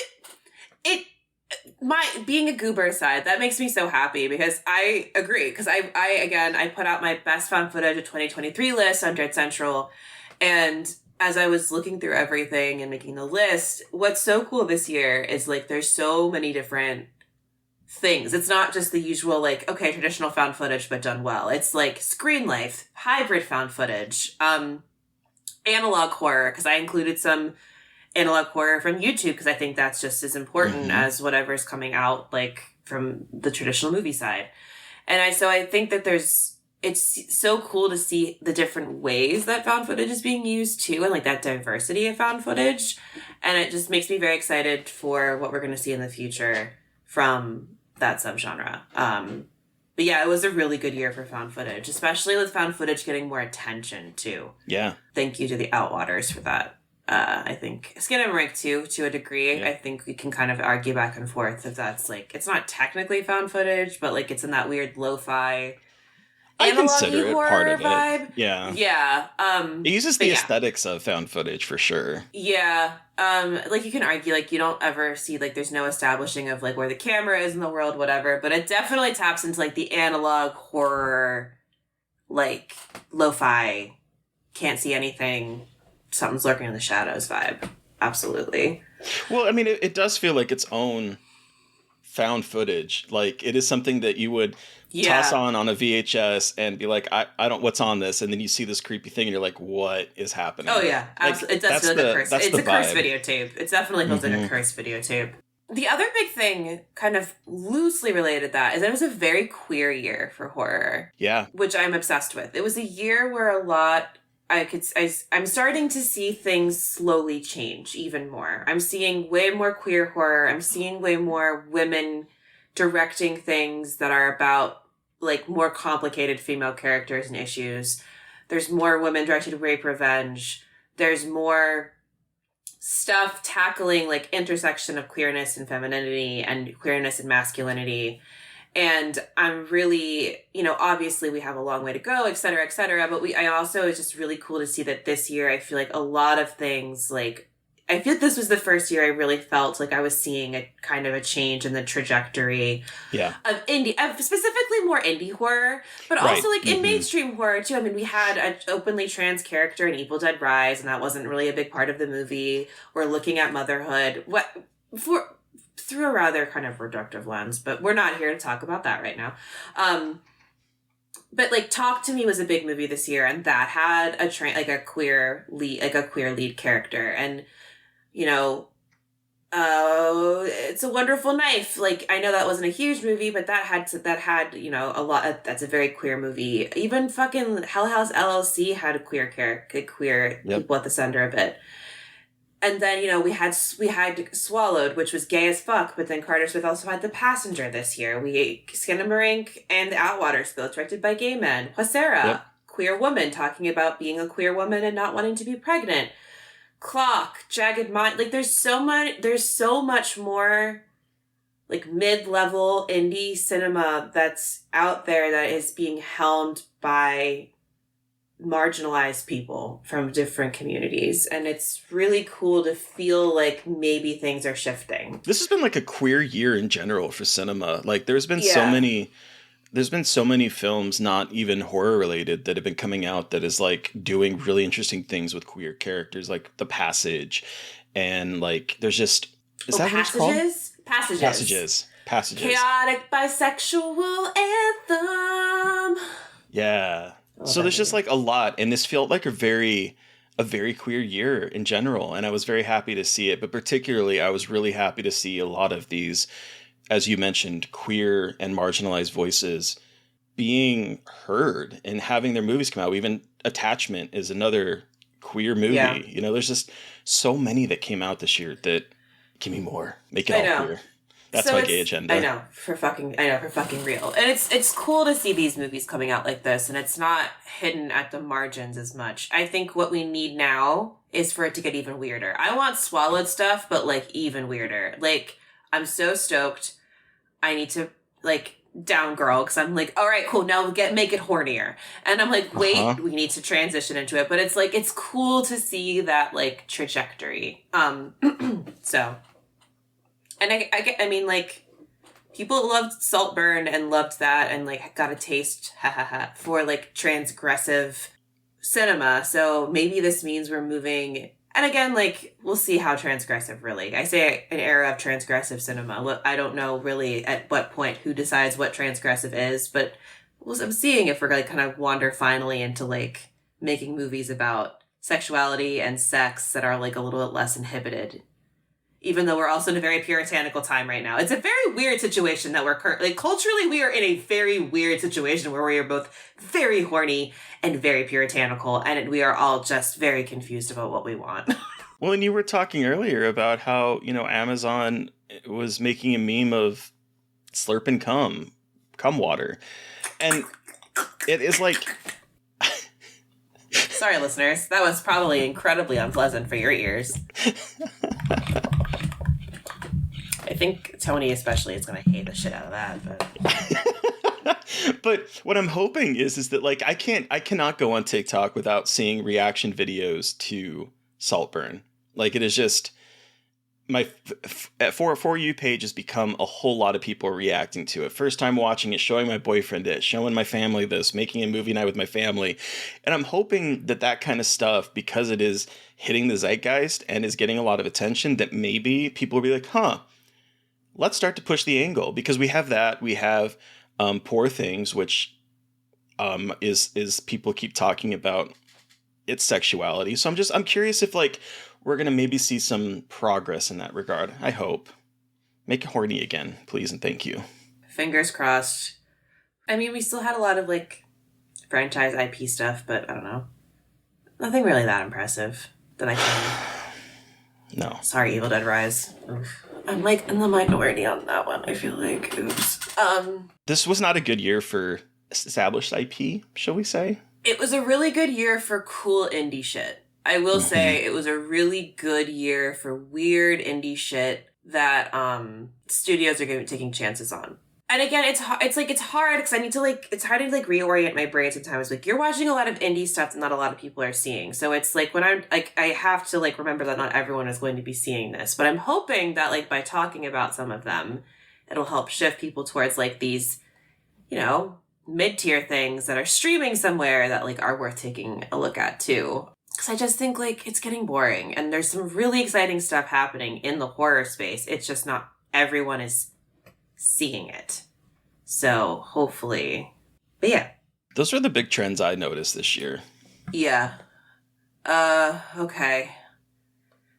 C: my being a goober aside, that makes me so happy because I agree. Because I put out my best found footage of 2023 list on Dread Central. And as I was looking through everything and making the list, what's so cool this year is like there's so many different things. It's not just the usual, like, okay, traditional found footage, but done well. It's like screen life, hybrid found footage, analog horror, because I included some analog horror from YouTube, because I think that's just as important as whatever's coming out, like, from the traditional movie side. And so I think that it's so cool to see the different ways that found footage is being used too, and like that diversity of found footage. And it just makes me very excited for what we're going to see in the future from that subgenre. But yeah, it was a really good year for found footage, especially with found footage getting more attention too.
B: Yeah.
C: Thank you to the Outwaters for that. I think Skinamarink too, to a degree. Yeah. I think we can kind of argue back and forth if that's like, it's not technically found footage, but like it's in that weird lo-fi
B: I consider it part of
C: vibe.
B: It. Yeah.
C: Yeah.
B: It uses the aesthetics of found footage for sure.
C: Yeah. Like you can argue, like you don't ever see, like there's no establishing of like where the camera is in the world, whatever, but it definitely taps into like the analog horror, like lo-fi, can't see anything, something's lurking in the shadows vibe. Absolutely.
B: Well, I mean, it does feel like its own found footage. Like it is something that you would toss on a VHS and be like, I don't, what's on this? And then you see this creepy thing and you're like, what is happening?
C: Oh yeah, absolutely. Like, it does feel like a curse. It's a cursed videotape. It definitely feels like a cursed videotape. The other big thing, kind of loosely related to that, is that it was a very queer year for horror.
B: Yeah.
C: Which I'm obsessed with. It was a year where a lot, I'm starting to see things slowly change even more. I'm seeing way more queer horror. I'm seeing way more women directing things that are about like more complicated female characters and issues. There's more women-directed rape revenge. There's more stuff tackling like intersection of queerness and femininity and queerness and masculinity. And I'm really, obviously we have a long way to go, et cetera, but I also, it's just really cool to see that this year, I feel like a lot of things, like, I feel like this was the first year I really felt like I was seeing a kind of a change in the trajectory of indie, specifically more indie horror, but also like in mainstream horror too. I mean, we had an openly trans character in Evil Dead Rise, and that wasn't really a big part of the movie. We're looking at motherhood. Through a rather kind of reductive lens, but we're not here to talk about that right now. But like Talk to Me was a big movie this year, and that had a queer lead character, and It's a Wonderful Knife. Like, I know that wasn't a huge movie, but that had a lot. That's a very queer movie. Even fucking Hell House LLC had a queer people at the center of it. And then, we had Swallowed, which was gay as fuck, but then Carter Smith also had The Passenger this year. We Skinamarink and The Outwater Spill, directed by gay men. Huesera, queer woman talking about being a queer woman and not wanting to be pregnant. Clock, Jagged Mind. Like, there's so much more, like, mid-level indie cinema that's out there that is being helmed by marginalized people from different communities, and it's really cool to feel like maybe things are shifting.
B: This has been like a queer year in general for cinema. Like, there's been so many films, not even horror related, that have been coming out that is like doing really interesting things with queer characters, like The Passage, and like there's just Passages.
C: Chaotic bisexual anthem.
B: Yeah. So there's just like a lot, and this felt like a very queer year in general, and I was very happy to see it. But particularly, I was really happy to see a lot of these, as you mentioned, queer and marginalized voices being heard and having their movies come out. Even Attachment is another queer movie. Yeah. There's just so many that came out this year that give me more, make it all queer. That's my gay agenda.
C: I know, for fucking real. And it's cool to see these movies coming out like this, and it's not hidden at the margins as much. I think what we need now is for it to get even weirder. I want Swallowed stuff, but like even weirder. Like, I'm so stoked. I need to like down girl, because I'm like, all right, cool, now make it hornier. And I'm like, wait, we need to transition into it. But it's like, it's cool to see that like trajectory. So... And I mean, like, people loved Saltburn and loved that and, like, got a taste, for, like, transgressive cinema. So maybe this means we're moving... And again, like, we'll see how transgressive really... I say an era of transgressive cinema. I don't know really at what point who decides what transgressive is, but I'm seeing if we're going to kind of wander finally into, like, making movies about sexuality and sex that are, like, a little bit less inhibited. Even though we're also in a very puritanical time right now. It's a very weird situation that we're currently... Like, culturally, we are in a very weird situation where we are both very horny and very puritanical, and we are all just very confused about what we want.
B: Well, and you were talking earlier about how, Amazon was making a meme of slurp and cum water. And it is like...
C: Sorry, listeners. That was probably incredibly unpleasant for your ears. I think Tony especially is going to hate the shit out of that. But
B: but what I'm hoping is that like I cannot go on TikTok without seeing reaction videos to Saltburn. Like, it is just my For You page has become a whole lot of people reacting to it. First time watching it, showing my boyfriend it, showing my family this, making a movie night with my family. And I'm hoping that kind of stuff, because it is hitting the zeitgeist and is getting a lot of attention, that maybe people will be like, let's start to push the angle, because we have Poor Things, which is people keep talking about its sexuality. So I'm curious if like we're gonna maybe see some progress in that regard. I hope. Make it horny again, please and thank you.
C: Fingers crossed. I mean, we still had a lot of like franchise IP stuff, but I don't know. Nothing really that impressive that I can.
B: No.
C: Sorry, Evil Dead Rise. Oof. I'm like in the minority on that one, I feel like. Oops.
B: This was not a good year for established IP, shall we say?
C: It was a really good year for cool indie shit. I will say it was a really good year for weird indie shit that studios are going to be taking chances on. And again, it's hard because I need to it's hard to reorient my brain sometimes. Like, you're watching a lot of indie stuff that not a lot of people are seeing. So it's like when I'm like, I have to remember that not everyone is going to be seeing this. But I'm hoping that by talking about some of them, it'll help shift people towards these, mid-tier things that are streaming somewhere that are worth taking a look at too. Because I just think it's getting boring, and there's some really exciting stuff happening in the horror space. It's just not everyone is seeing it. So hopefully, but yeah.
B: Those are the big trends I noticed this year.
C: Yeah. Okay.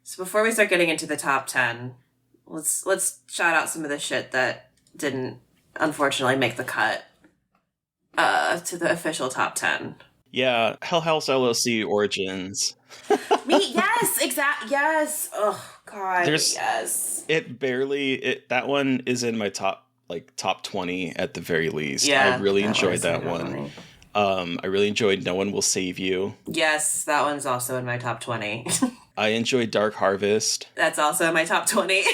C: So before we start getting into the top 10, let's shout out some of the shit that didn't unfortunately make the cut to the official top 10.
B: Yeah, Hell House LLC Origins.
C: Yes, exactly. Yes. Oh God. Yes.
B: That one is in my top 20 at the very least.
C: Yeah,
B: I really enjoyed that one. I really enjoyed No One Will Save You.
C: Yes, that one's also in my top 20.
B: I enjoyed Dark Harvest.
C: That's also in my top 20.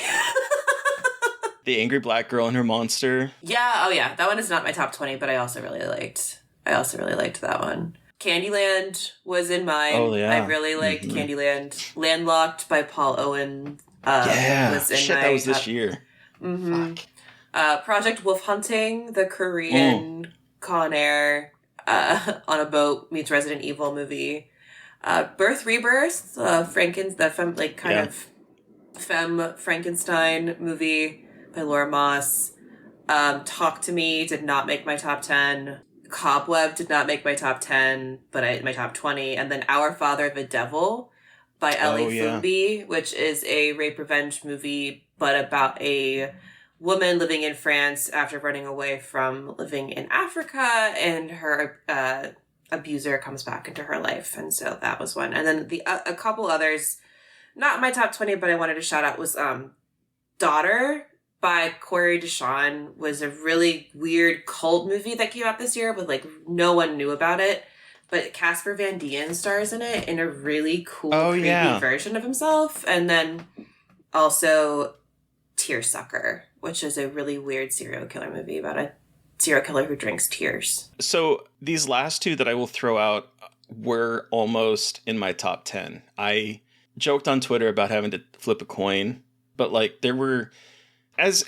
B: The Angry Black Girl and Her Monster.
C: Yeah, oh yeah, that one is not my top 20, but I also really liked that one. Candyland was in mine.
B: Oh, yeah.
C: I really liked Candyland. Landlocked by Paul Owen was in
B: that was this year.
C: Mm-hmm. Project Wolf Hunting, the Korean Con Air on a boat meets Resident Evil movie. Birth Rebirth, of femme Frankenstein movie by Laura Moss. Talk to Me did not make my top 10. Cobweb did not make my top 10, but my top 20. And then Our Father the Devil by Ellie Fumbi, which is a rape revenge movie, but about a woman living in France after running away from living in Africa, and her abuser comes back into her life. And so that was one. And then a couple others, not my top 20, but I wanted to shout out was Daughter by Corey Deshawn, was a really weird cult movie that came out this year, but no one knew about it. But Casper Van Dien stars in it in a really cool, creepy version of himself. And then also Tearsucker, which is a really weird serial killer movie about a serial killer who drinks tears.
B: So these last two that I will throw out were almost in my top 10. I joked on Twitter about having to flip a coin, but there were... As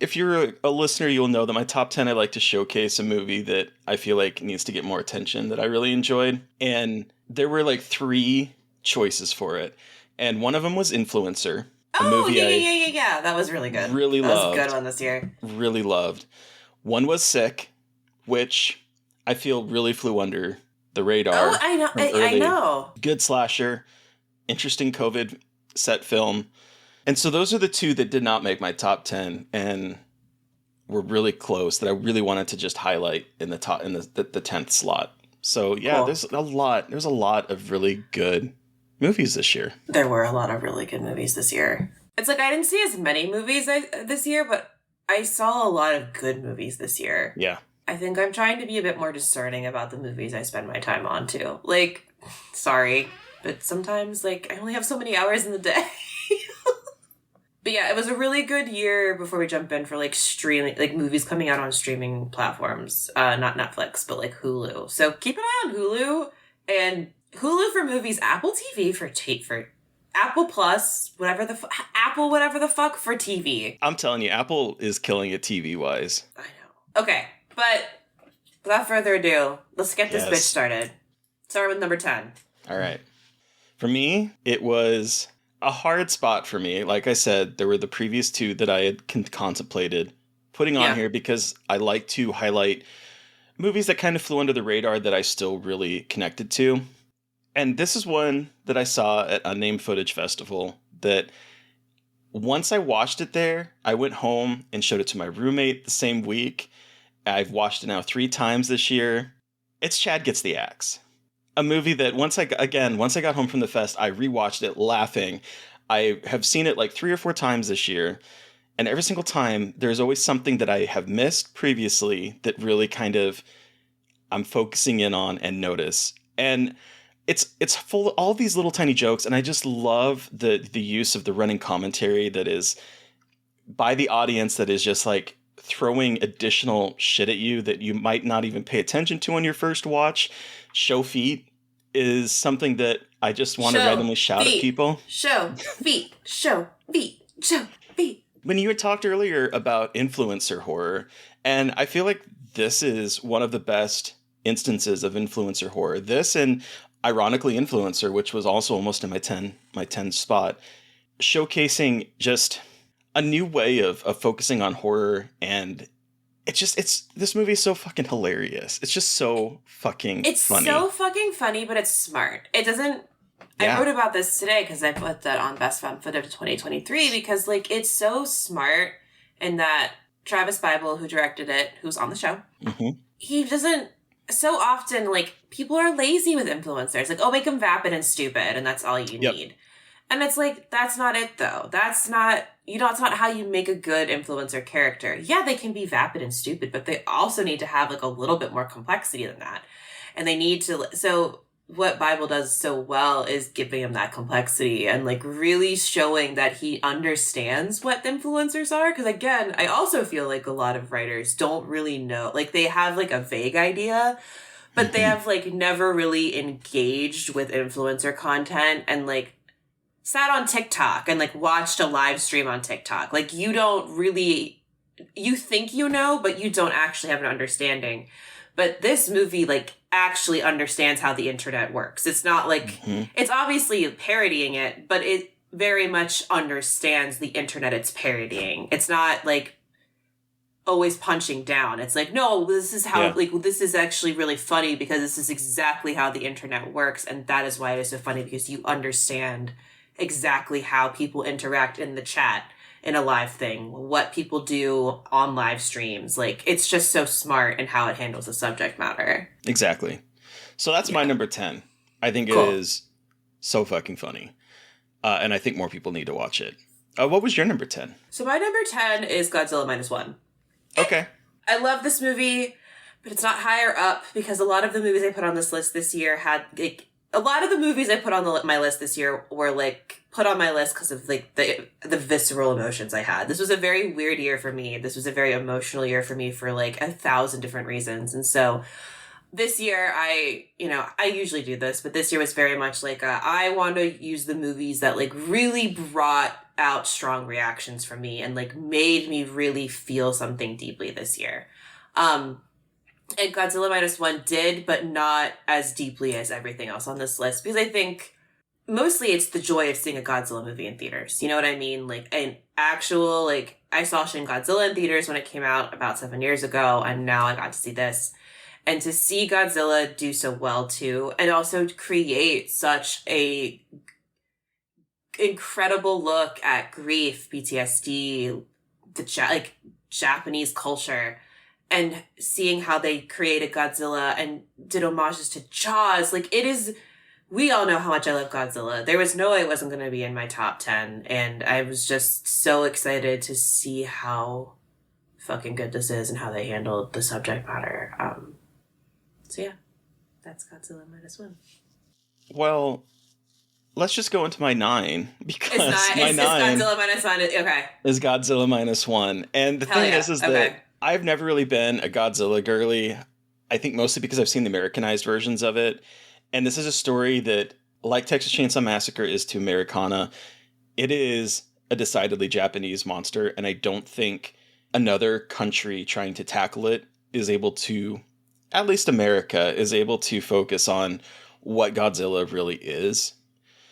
B: if you're a listener, you'll know that my top 10, I like to showcase a movie that I feel needs to get more attention that I really enjoyed. And there were 3 choices for it. And one of them was Influencer.
C: Yeah. That was really good.
B: Really loved.
C: That was a good one this year.
B: Really loved. One was Sick, which I feel really flew under the radar.
C: Oh, I know. I know.
B: Good slasher. Interesting COVID set film. And so those are the 2 that did not make my top 10 and were really close that I really wanted to just highlight in the 10th slot. So yeah, cool. There's a lot of really good movies this year.
C: There were a lot of really good movies this year. It's I didn't see as many movies this year, but I saw a lot of good movies this year.
B: Yeah.
C: I think I'm trying to be a bit more discerning about the movies I spend my time on too. Sorry, but sometimes I only have so many hours in the day. But yeah, it was a really good year before we jump in for streaming, movies coming out on streaming platforms, not Netflix, but Hulu. So keep an eye on Hulu, and Hulu for movies, Apple TV for Apple Plus, whatever the fuck for TV.
B: I'm telling you, Apple is killing it TV wise.
C: I know. Okay, but without further ado, let's get this bitch started. Start with number 10.
B: All right. For me, it was a hard spot for me. Like I said, there were the previous 2 that I had contemplated putting on here because I like to highlight movies that kind of flew under the radar that I still really connected to. And this is one that I saw at Unnamed Footage Festival that once I watched it there, I went home and showed it to my roommate the same week. I've watched it now 3 times this year. It's Chad Gets the Axe. A movie that once I got home from the fest, I rewatched it laughing. I have seen it 3 or 4 times this year. And every single time, there's always something that I have missed previously that really kind of I'm focusing in on and notice. And it's full of all these little tiny jokes, and I just love the use of the running commentary that is by the audience, that is just like throwing additional shit at you that you might not even pay attention to on your first watch. Show feet is something that I just want to randomly shout at people.
C: Show feet, show feet, show feet.
B: When you had talked earlier about influencer horror, and I feel like this is one of the best instances of influencer horror. This, and ironically Influencer, which was also almost in my 10 spot, showcasing just a new way of focusing on horror. And this movie is so fucking hilarious. It's just so fucking funny. It's
C: so fucking funny, but it's smart. It doesn't... Yeah. I wrote about this today because I put that on Best Found Footage 2023 because, like, it's so smart in that Travis Bible, who directed it, who's on the show, he doesn't... So often, like, people are lazy with influencers. Like, oh, make them vapid and stupid, and that's all you need. And it's like, that's not it, though. That's not... it's not how you make a good influencer character. Yeah, they can be vapid and stupid, but they also need to have, like, a little bit more complexity than that. And they need to... So... what Bible does so well is giving him that complexity and, like, really showing that he understands what influencers are. Because, again, I also feel like a lot of writers don't really know. Like, they have, like, a vague idea, but they have, like, never really engaged with influencer content and, like, sat on TikTok and, like, watched a live stream on TikTok. Like, you don't really... You think you know, but you don't actually have an understanding. But this movie, like, actually understands how the internet works. It's not like... It's obviously parodying it, but it very much understands the internet it's parodying. It's not, like, always punching down. It's like, no, this is how... Like, this is actually really funny because this is exactly how the internet works, and that is why it is so funny, because you understand exactly how people interact in the chat in a live thing, what people do on live streams. Like, it's just so smart in how it handles the subject matter.
B: Exactly. So that's my number 10. I think it is so fucking funny. And I think more people need to watch it. What was your number 10?
C: So my number 10 is Godzilla -1.
B: Okay.
C: I love this movie, but it's not higher up because a lot of the movies I put on this list this year had, like, a lot of the movies I put on my list this year were, like, put on my list because of, like, the visceral emotions I had. This was a very weird year for me. This was a very emotional year for me for, like, 1,000 different reasons. And so this year I usually do this, but this year was very much like, I want to use the movies that, like, really brought out strong reactions from me and, like, made me really feel something deeply this year. And Godzilla -1 did, but not as deeply as everything else on this list, because I think mostly it's the joy of seeing a Godzilla movie in theaters. You know what I mean? Like, an actual, like, I saw Shin Godzilla in theaters when it came out about 7 years ago, and now I got to see this. And to see Godzilla do so well, too, and also create such a incredible look at grief, PTSD, the Japanese culture, and seeing how they created Godzilla and did homages to Jaws. Like, it is... We all know how much I love Godzilla. There was no way it wasn't going to be in my top 10. And I was just so excited to see how fucking good this is and how they handled the subject matter. So yeah, that's Godzilla -1.
B: Well, let's just go into my 9, because my 9
C: Godzilla -1. Okay.
B: Is Godzilla -1. And the thing is that I've never really been a Godzilla girly. I think mostly because I've seen the Americanized versions of it. And this is a story that, like Texas Chainsaw Massacre is to Americana, it is a decidedly Japanese monster. And I don't think another country trying to tackle it is able to, at least America, is able to focus on what Godzilla really is.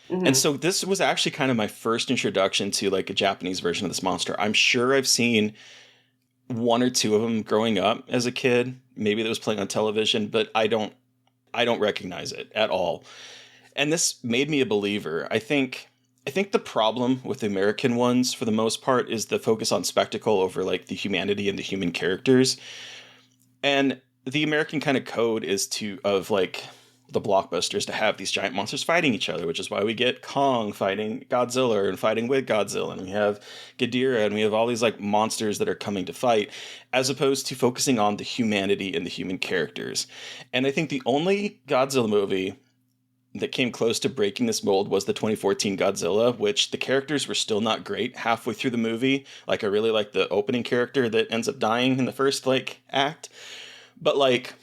B: And so this was actually kind of my first introduction to, like, a Japanese version of this monster. I'm sure I've seen 1 or 2 of them growing up as a kid. Maybe that was playing on television, but I don't recognize it at all. And this made me a believer. I think the problem with the American ones, for the most part, is the focus on spectacle over, like, the humanity and the human characters. And the American kind of code is the blockbusters to have these giant monsters fighting each other, which is why we get Kong fighting Godzilla and fighting with Godzilla, and we have Ghidorah, and we have all these like monsters that are coming to fight, as opposed to focusing on the humanity and the human characters. And I think the only Godzilla movie that came close to breaking this mold was the 2014 Godzilla, which the characters were still not great halfway through the movie. Like, I really like the opening character that ends up dying in the first like act, but like,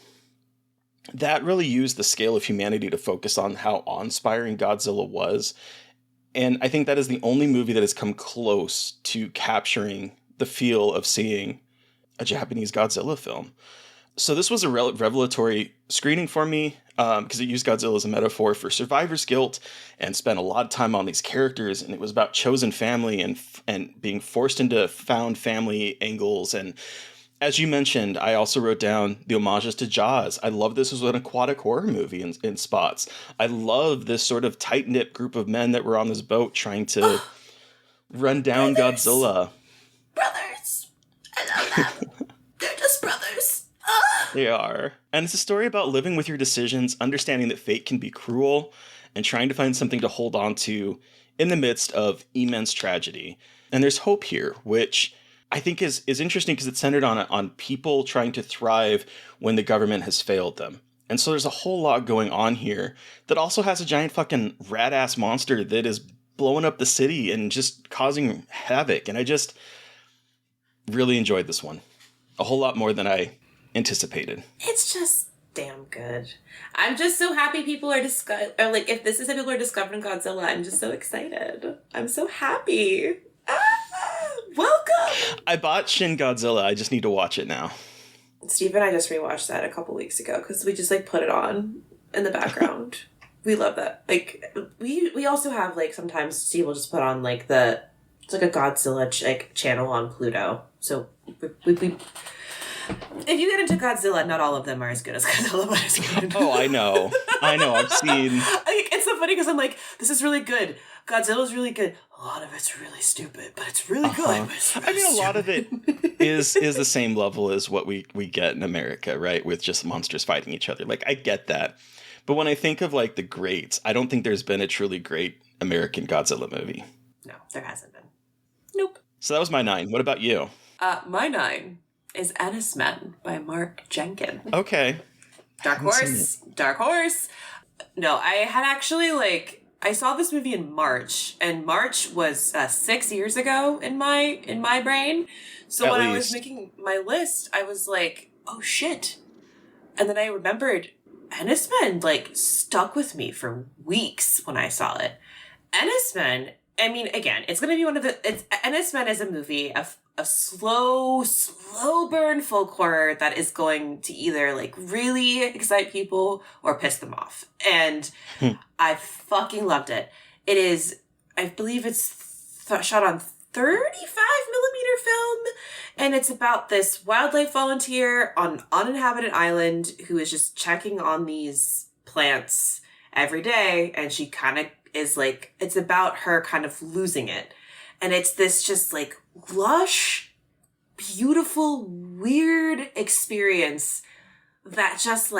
B: that really used the scale of humanity to focus on how awe-inspiring Godzilla was. And I think that is the only movie that has come close to capturing the feel of seeing a Japanese Godzilla film. So this was a revelatory screening for me, because it used Godzilla as a metaphor for survivor's guilt and spent a lot of time on these characters. And it was about chosen family and being forced into found family angles. And as you mentioned, I also wrote down the homages to Jaws. I love this as an aquatic horror movie in spots. I love this sort of tight-knit group of men that were on this boat trying to run down Godzilla.
C: Brothers! I love them. They're just brothers.
B: They are. And it's a story about living with your decisions, understanding that fate can be cruel, and trying to find something to hold on to in the midst of immense tragedy. And there's hope here, which I think is interesting because it's centered on people trying to thrive when the government has failed them. And so there's a whole lot going on here that also has a giant fucking rat-ass monster that is blowing up the city and just causing havoc. And I just really enjoyed this one. A whole lot more than I anticipated.
C: It's just damn good. I'm just so happy people are like, if this is how people are discovering Godzilla, I'm just so excited. I'm so happy. Welcome!
B: I bought Shin Godzilla. I just need to watch it now.
C: Steve and I just rewatched that a couple weeks ago because we just like put it on in the background. We love that. Like we also have like sometimes Steve will just put on like it's like a Godzilla channel on Pluto. So we if you get into Godzilla, not all of them are as good as Godzilla, but it's good.
B: Oh, I know. I've seen.
C: It's so funny because I'm like, this is really good. Godzilla's really good. A lot of it's really stupid, but it's really good. It's really
B: a lot of it is the same level as what we get in America, right? With just monsters fighting each other. Like, I get that. But when I think of like the greats, I don't think there's been a truly great American Godzilla movie.
C: No, there hasn't been. Nope.
B: So that was my 9. What about you?
C: My 9 is Ennis Men by Mark Jenkins.
B: Okay.
C: Dark Horse. No, I had actually I saw this movie in March, and March was 6 years ago in my brain. So when I was making my list, I was like, oh shit. And then I remembered Ennis Men stuck with me for weeks when I saw it. Ennis Men, I mean, again, it's going to be Ennis Men is a movie, a slow burn folk horror that is going to either really excite people or piss them off. And I fucking loved it. It is, I believe it's shot on 35mm film, and it's about this wildlife volunteer on an uninhabited island who is just checking on these plants every day, and she kind of is it's about her kind of losing it. And it's this just lush, beautiful, weird experience that just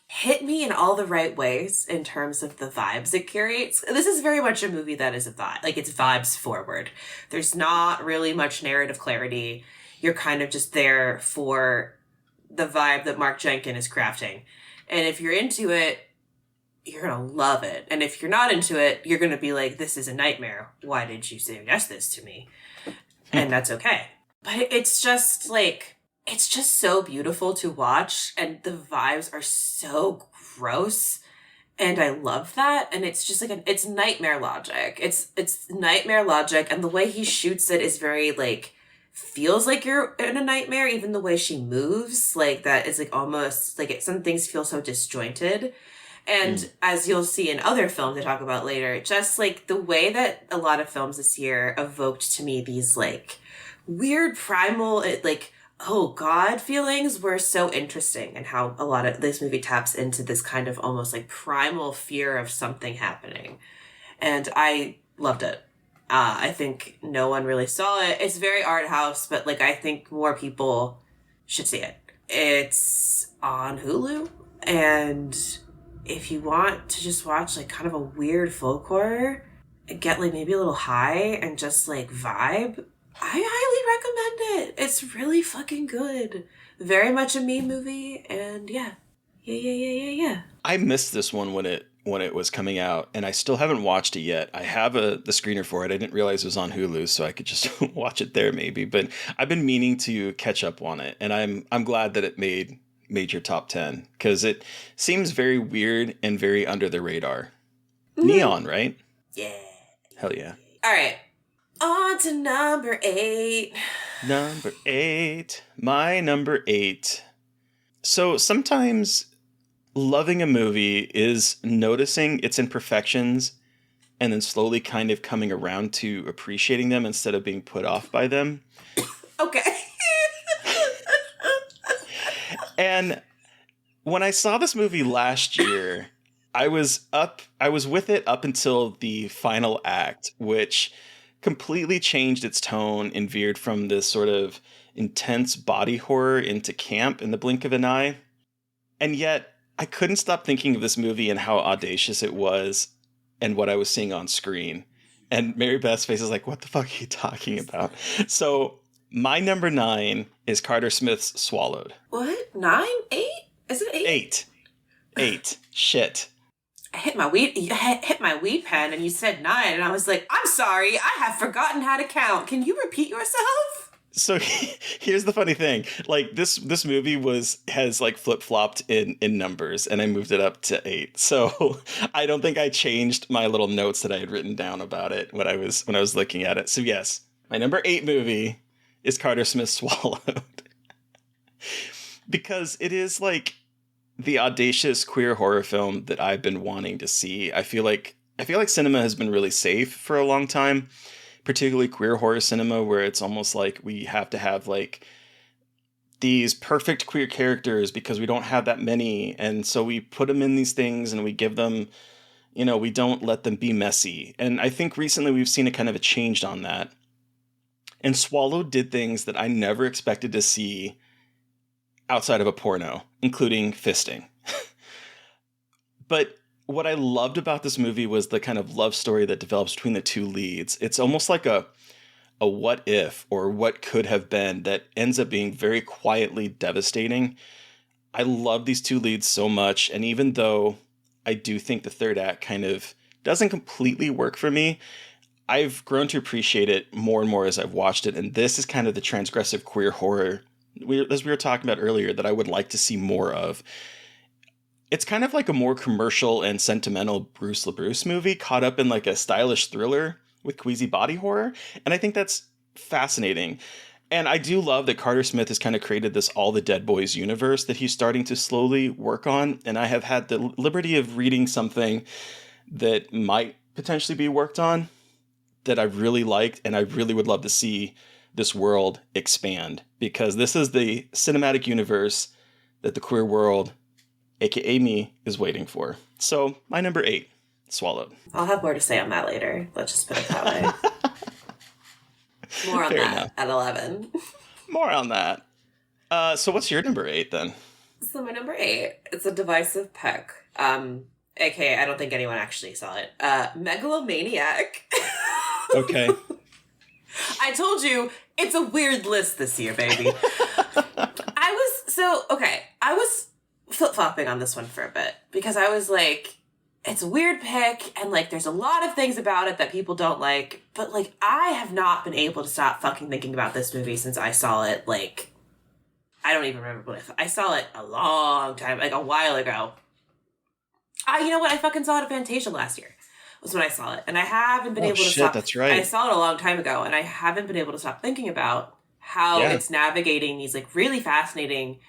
C: hit me in all the right ways in terms of the vibes it curates. This is very much a movie that is a vibe. It's vibes forward. There's not really much narrative clarity. You're kind of just there for the vibe that Mark Jenkins is crafting. And if you're into it, you're going to love it. And if you're not into it, you're going to be like, this is a nightmare. Why did you suggest this to me? And that's okay. But it's just it's just so beautiful to watch, and the vibes are so gross, and I love that. And it's just it's nightmare logic. It's nightmare logic, and the way he shoots it is very feels like you're in a nightmare. Even the way she moves, that is almost some things feel so disjointed. And as you'll see in other films I talk about later, just the way that a lot of films this year evoked to me these weird primal oh God feelings were so interesting, and how a lot of this movie taps into this kind of almost primal fear of something happening. And I loved it. I think no one really saw it. It's very art house, but I think more people should see it. It's on Hulu, and if you want to just watch like kind of a weird folk horror and get like maybe a little high and just like vibe, I highly recommend it. It's really fucking good. Very much a me movie, and yeah.
B: I missed this one when it was coming out, and I still haven't watched it yet. I have the screener for it. I didn't realize it was on Hulu, so I could just watch it there maybe. But I've been meaning to catch up on it, and I'm glad that it made your top 10 because it seems very weird and very under the radar. Mm-hmm. Neon, right?
C: Yeah.
B: Hell yeah.
C: All right. On to number 8.
B: Number 8. My number 8. So sometimes loving a movie is noticing its imperfections and then slowly kind of coming around to appreciating them instead of being put off by them.
C: Okay.
B: And when I saw this movie last year, I was with it up until the final act, which completely changed its tone and veered from this sort of intense body horror into camp in the blink of an eye. And yet, I couldn't stop thinking of this movie and how audacious it was and what I was seeing on screen. And Mary Beth's face is like, what the fuck are you talking about? So my number 9 is Carter Smith's Swallowed.
C: What? 9? 8? Is it 8?
B: 8. Shit.
C: I hit my weed pen and you said 9 and I was like, I'm sorry, I have forgotten how to count. Can you repeat yourself?
B: So here's the funny thing. Like this movie has like flip-flopped in numbers and I moved it up to 8. So I don't think I changed my little notes that I had written down about it when I was looking at it. So yes, my number 8 movie is Carter Smith's Swallowed. Because it is like the audacious queer horror film that I've been wanting to see. I feel like cinema has been really safe for a long time, particularly queer horror cinema, where it's almost like we have to have like these perfect queer characters because we don't have that many. And so we put them in these things and we give them, we don't let them be messy. And I think recently we've seen a kind of a change on that. And Swallowed did things that I never expected to see outside of a porno, including fisting. But what I loved about this movie was the kind of love story that develops between the two leads. It's almost like a what if or what could have been that ends up being very quietly devastating. I love these two leads so much. And even though I do think the third act kind of doesn't completely work for me, I've grown to appreciate it more and more as I've watched it. And this is kind of the transgressive queer horror, as we were talking about earlier, that I would like to see more of. It's kind of like a more commercial and sentimental Bruce LaBruce movie caught up in like a stylish thriller with queasy body horror. And I think that's fascinating. And I do love that Carter Smith has kind of created this All the Dead Boys universe that he's starting to slowly work on. And I have had the liberty of reading something that might potentially be worked on that I really liked. And I really would love to see this world expand, because this is the cinematic universe that the queer world, aka me, is waiting for. So my number 8, Swallowed.
C: I'll have more to say on that later. Let's just put it that way. More on Fair that enough. At 11.
B: More on that. So what's your number 8 then?
C: So my number 8, it's a divisive pick. AKA, I don't think anyone actually saw it. Megalomaniac.
B: Okay.
C: I told you, it's a weird list this year, baby. I was flip-flopping on this one for a bit, because I was like, it's a weird pick, and like, there's a lot of things about it that people don't like, but like, I have not been able to stop fucking thinking about this movie since I saw it, like, I don't even remember when I saw it a long time, like a while ago. You know what? I fucking saw it at Fantasia last year. Was when I saw it. And I haven't been able to stop.
B: That's right.
C: I saw it a long time ago, and I haven't been able to stop thinking about how it's navigating these like really fascinating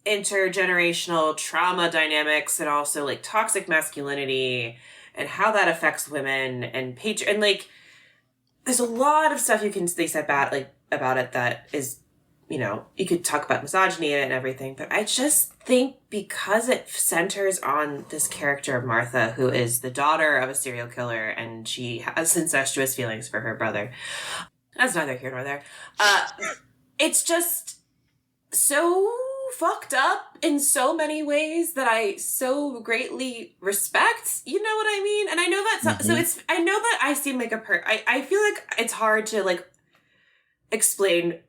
C: intergenerational trauma dynamics and also like toxic masculinity and how that affects women and and like there's a lot of stuff you can say about it that is, you could talk about misogyny and everything, but I just think because it centers on this character of Martha, who is the daughter of a serial killer, and she has incestuous feelings for her brother. That's neither here nor there. It's just so fucked up in so many ways that I so greatly respect. You know what I mean? And I know that, so I know that I seem like I feel like it's hard to, like, explain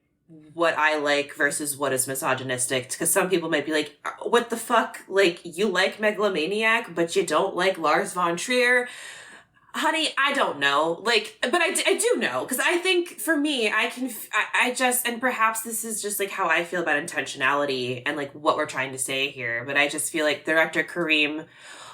C: what I like versus what is misogynistic, because some people might be like, what the fuck? Like, you like Megalomaniac, but you don't like Lars von Trier? Honey, I don't know. Like, but I do know, because I think for me, I just, and perhaps this is just like how I feel about intentionality and like what we're trying to say here, but I just feel like director Kareem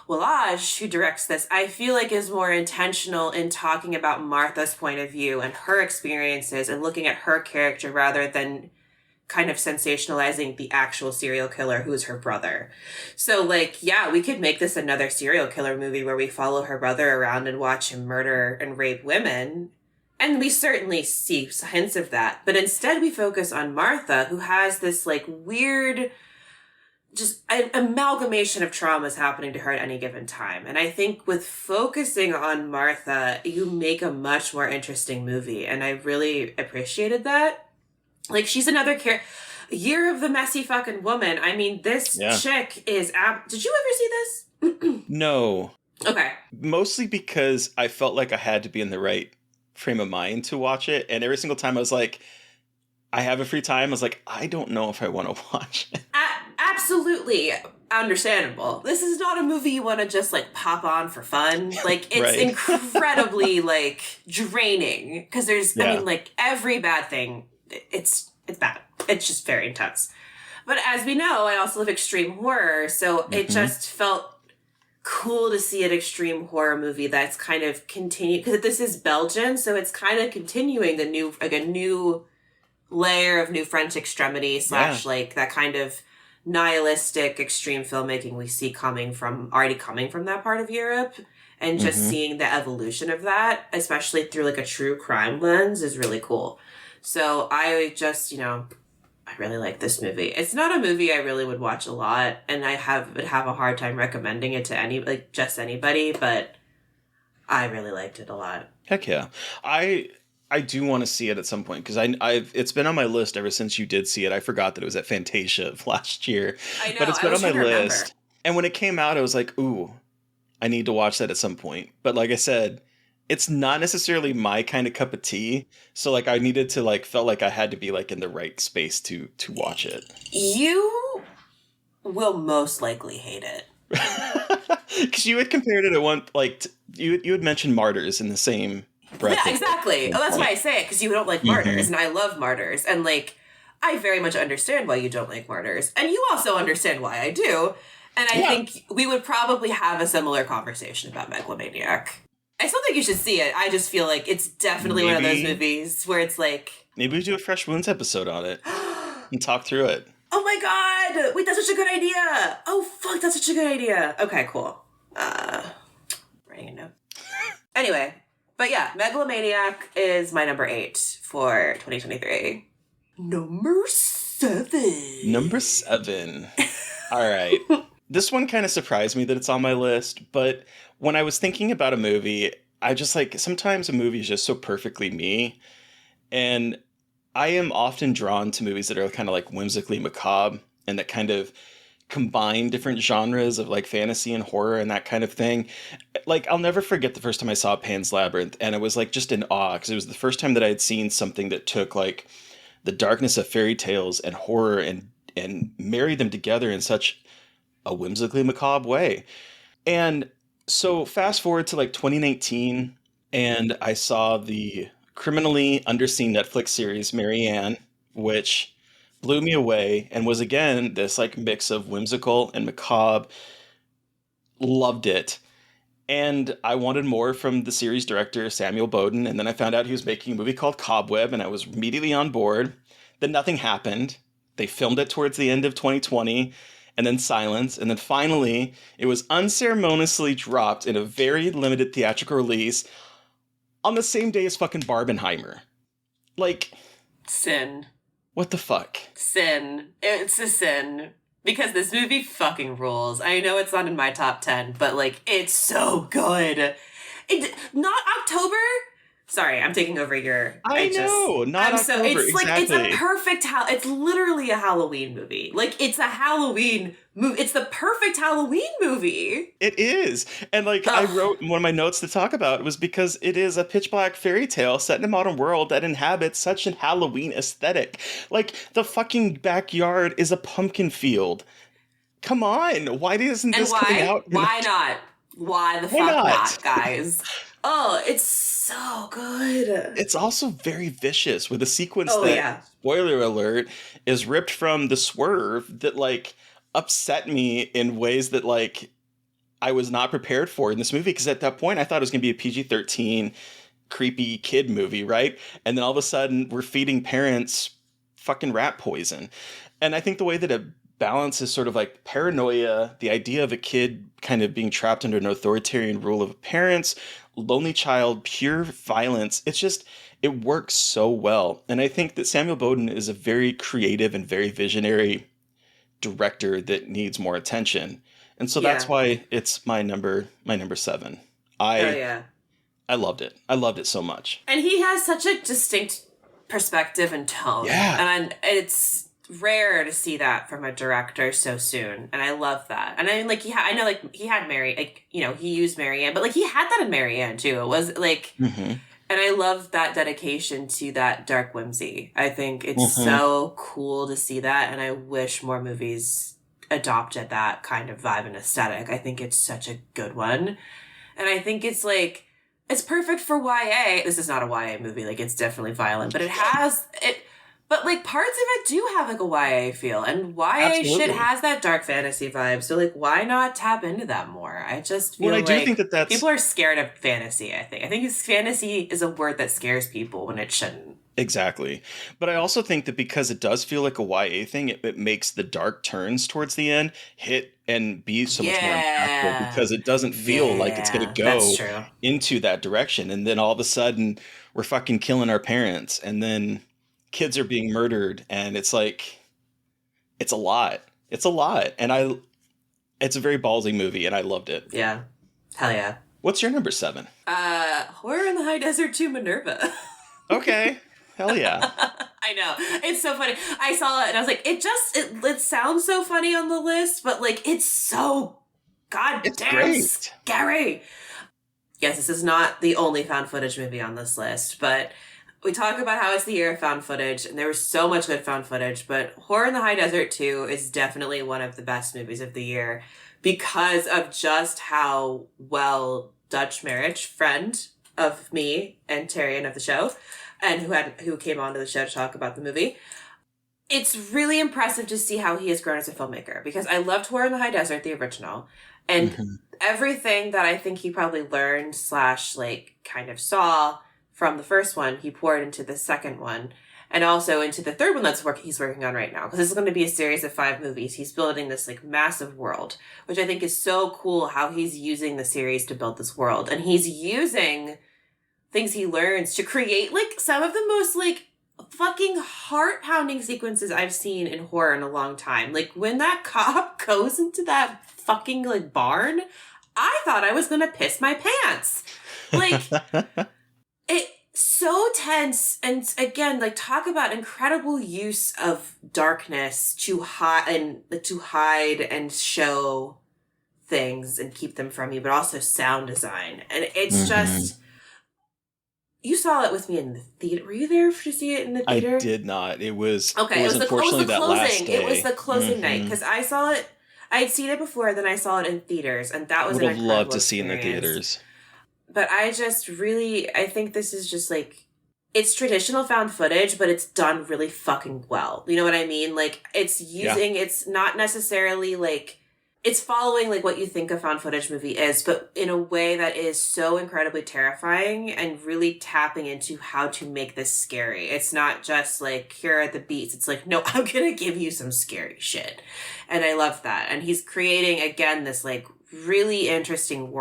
C: Wallaj, who directs this, I feel like is more intentional in talking about Martha's point of view and her experiences and looking at her character rather than kind of sensationalizing the actual serial killer who is her brother. So, like, yeah, we could make this another serial killer movie where we follow her brother around and watch him murder and rape women. And we certainly see hints of that. But instead we focus on Martha, who has this, like, weird, just an amalgamation of traumas happening to her at any given time. And I think with focusing on Martha, you make a much more interesting movie. And I really appreciated that. Like, she's another Year of the Messy Fucking Woman. I mean, this chick is... Did you ever see this?
B: No.
C: Okay.
B: Mostly because I felt like I had to be in the right frame of mind to watch it. And every single time I was like, I have a free time, I was like, I don't know if I want to watch it.
C: Absolutely understandable. This is not a movie you want to just, like, pop on for fun. Like, it's incredibly, like, draining. Because there's, I mean, like, every bad thing... It's bad. It's just very intense. But as we know, I also love extreme horror, so it just felt cool to see an extreme horror movie that's kind of continued, because this is Belgian, so it's kind of continuing a new layer of new French extremity / like that kind of nihilistic extreme filmmaking we see already coming from that part of Europe, and just seeing the evolution of that, especially through like a true crime lens, is really cool. So I just, I really like this movie. It's not a movie I really would watch a lot, and would have a hard time recommending it to anybody, but I really liked it a lot.
B: Heck yeah. I do want to see it at some point, because it's been on my list ever since you did see it. I forgot that it was at Fantasia of last year.
C: I know,
B: but it's been on my list. And when it came out, I was like, ooh, I need to watch that at some point. But like I said, it's not necessarily my kind of cup of tea. So like I needed to felt like I had to be like in the right space to watch it.
C: You will most likely hate it.
B: Because you had compared it at one, you had mentioned Martyrs in the same breath.
C: Yeah, exactly. Oh, that's why I say it, because you don't like Martyrs, and I love Martyrs. And like, I very much understand why you don't like Martyrs. And you also understand why I do. And I think we would probably have a similar conversation about Megalomaniac. I still think you should see it. I just feel like it's definitely one of those movies where it's like...
B: Maybe we do a Fresh Wounds episode on it and talk through it.
C: Oh my god! Wait, that's such a good idea! Oh fuck, that's such a good idea! Okay, cool. Writing a note. Anyway, but yeah, Megalomaniac is my number 8 for 2023. Number 7.
B: Number 7. All right. This one kind of surprised me that it's on my list, but when I was thinking about a movie, I just sometimes a movie is just so perfectly me. And I am often drawn to movies that are kind of like whimsically macabre and that kind of combine different genres of like fantasy and horror and that kind of thing. Like, I'll never forget the first time I saw Pan's Labyrinth, and it was like just in awe, because it was the first time that I had seen something that took like the darkness of fairy tales and horror and married them together in such a whimsically macabre way. And so fast forward to like 2019, and I saw the criminally underseen Netflix series Marianne, which blew me away and was again this like mix of whimsical and macabre. Loved it. And I wanted more from the series director Samuel Bowden, and then I found out he was making a movie called Cobweb, and I was immediately on board. Then nothing happened. They filmed it towards the end of 2020, and then silence, and then finally it was unceremoniously dropped in a very limited theatrical release on the same day as fucking Barbenheimer. Like...
C: Sin.
B: What the fuck?
C: Sin. It's a sin. Because this movie fucking rules. I know it's not in my top 10, but like, it's so good. Not October Sorry, I'm taking over your.
B: I'm October,
C: so it's
B: exactly.
C: like it's a perfect. It's literally a Halloween movie. Like it's a Halloween movie. It's the perfect Halloween movie.
B: It is, and like I wrote one of my notes to talk about was because it is a pitch black fairy tale set in a modern world that inhabits such a Halloween aesthetic. Like the fucking backyard is a pumpkin field. Come on, why isn't this coming out?
C: Why not? Why the fuck not, guys? Oh, it's so good.
B: It's also very vicious with a sequence spoiler alert, is ripped from The Swerve that like upset me in ways that like I was not prepared for in this movie, because at that point I thought it was going to be a PG-13 creepy kid movie, right? And then all of a sudden we're feeding parents fucking rat poison. And I think the way that it balances sort of like paranoia, the idea of a kid kind of being trapped under an authoritarian rule of parents, lonely child, pure violence. It works so well. And I think that Samuel Bowden is a very creative and very visionary director that needs more attention. And so that's why it's my number 7. I loved it. I loved it so much.
C: And he has such a distinct perspective and tone.
B: Yeah.
C: And it's rare to see that from a director so soon, and I love that. And I mean, like, I know, like, he had Mary, like, you know, he used Marianne, but like he had that in Marianne too. It was like, and I love that dedication to that dark whimsy. I think it's so cool to see that, and I wish more movies adopted that kind of vibe and aesthetic. I think it's such a good one, and I think it's like it's perfect for YA. This is not a YA movie, like it's definitely violent, but it has it. But, like, parts of it do have, like, a YA feel. And YA shit has that dark fantasy vibe. So, like, why not tap into that more? I just feel like
B: think that
C: people are scared of fantasy, I think. I think fantasy is a word that scares people when it shouldn't.
B: Exactly. But I also think that because it does feel like a YA thing, it makes the dark turns towards the end hit and be so much more impactful, because it doesn't feel like it's going to go into that direction. And then all of a sudden, we're fucking killing our parents. And then kids are being murdered, and it's like, it's a lot. And it's a very ballsy movie, and I loved it.
C: Yeah. Hell yeah.
B: What's your number 7?
C: Horror in the High Desert 2 Minerva.
B: Okay. Hell yeah.
C: I know. It's so funny. I saw it and I was like, it sounds so funny on the list, but like, it's so goddamn scary. Yes, this is not the only found footage movie on this list, but we talk about how it's the year of found footage, and there was so much good found footage, but Horror in the High Desert 2 is definitely one of the best movies of the year because of just how well Dutch Marriage, friend of me and Tyrion of the show, and who came onto the show to talk about the movie. It's really impressive to see how he has grown as a filmmaker, because I loved Horror in the High Desert, the original, and everything that I think he probably learned / like kind of saw from the first one, he poured into the second one, and also into the third one he's working on right now. Because this is going to be a series of 5 movies. He's building this like massive world, which I think is so cool how he's using the series to build this world. And he's using things he learns to create like some of the most like fucking heart-pounding sequences I've seen in horror in a long time. Like when that cop goes into that fucking like barn, I thought I was going to piss my pants. Like... It's so tense, and again, like, talk about incredible use of darkness to hide and show things and keep them from you, but also sound design. And it's just, you saw it with me in the theater. Were you there to see it in the theater?
B: I did not. It was
C: unfortunately
B: that last day.
C: It was the closing night, because I saw it. I had seen it before, then I saw it in theaters, and that was an incredible
B: loved to see
C: experience.
B: in the theaters.
C: But I think this is just like, it's traditional found footage, but it's done really fucking well. You know what I mean? Like, it's it's not necessarily like, it's following like what you think a found footage movie is, but in a way that is so incredibly terrifying and really tapping into how to make this scary. It's not just like, here are the beats. It's like, no, I'm going to give you some scary shit. And I love that. And he's creating, again, this like really interesting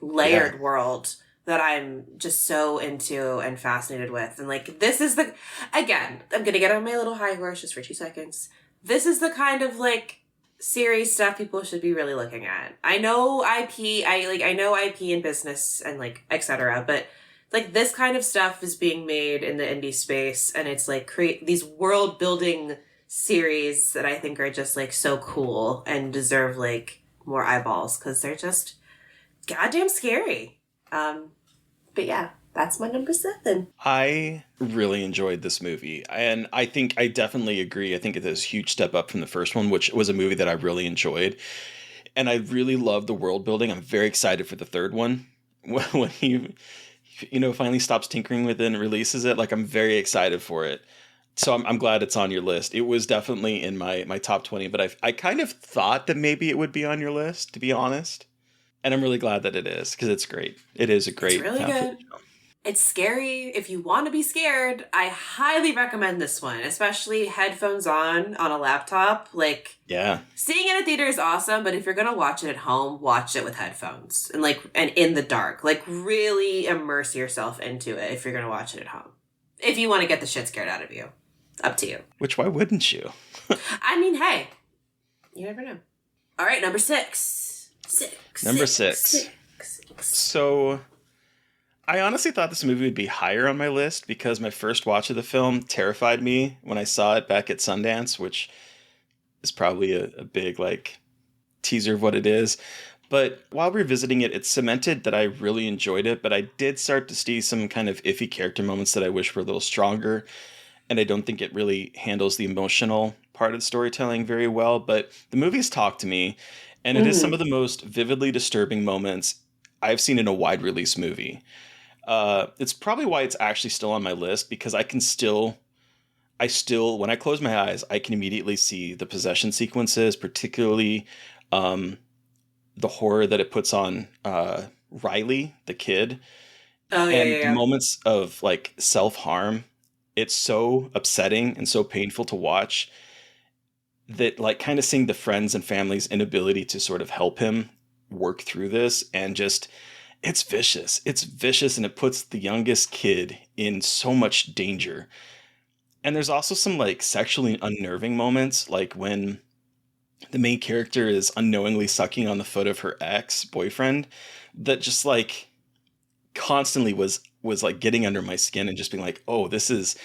C: layered world that I'm just so into and fascinated with. And like, this is again, I'm going to get on my little high horse just for 2 seconds. This is the kind of like series stuff people should be really looking at. I know IP, I know IP and business and like, etc. But like this kind of stuff is being made in the indie space, and it's like create these world building series that I think are just like so cool and deserve like more eyeballs because they're just goddamn scary. But yeah, that's my number 7.
B: I really enjoyed this movie, and I think I definitely agree. I think it is a huge step up from the first one, which was a movie that I really enjoyed. And I really love the world building. I'm very excited for the third one when he, finally stops tinkering with it and releases it. Like, I'm very excited for it. So I'm glad it's on your list. It was definitely in my top 20, but I kind of thought that maybe it would be on your list, to be honest. And I'm really glad that it is, because it's great. It is a great.
C: It's really good. It's scary. If you want to be scared, I highly recommend this one, especially headphones on a laptop. Like,
B: yeah,
C: seeing it at theater is awesome, but if you're gonna watch it at home, watch it with headphones and in the dark. Like, really immerse yourself into it if you're gonna watch it at home. If you want to get the shit scared out of you, up to you.
B: Which, why wouldn't you?
C: I mean, hey, you never know. All right, number 6.
B: Number 6. So, I honestly thought this movie would be higher on my list because my first watch of the film terrified me when I saw it back at Sundance, which is probably a big, like, teaser of what it is. But while revisiting it, it cemented that I really enjoyed it, but I did start to see some kind of iffy character moments that I wish were a little stronger, and I don't think it really handles the emotional part of the storytelling very well. But the movie's talked to me, and it is some of the most vividly disturbing moments I've seen in a wide release movie. It's probably why it's actually still on my list, because I still, when I close my eyes, I can immediately see the possession sequences, particularly the horror that it puts on Riley, the kid.
C: Oh, yeah, and
B: the moments of like self-harm. It's so upsetting and so painful to watch that, like, kind of seeing the friends and family's inability to sort of help him work through this, and just, it's vicious. It's vicious, and it puts the youngest kid in so much danger. And there's also some, like, sexually unnerving moments, like when the main character is unknowingly sucking on the foot of her ex-boyfriend, that just, like, constantly was like getting under my skin and just being like, oh, this is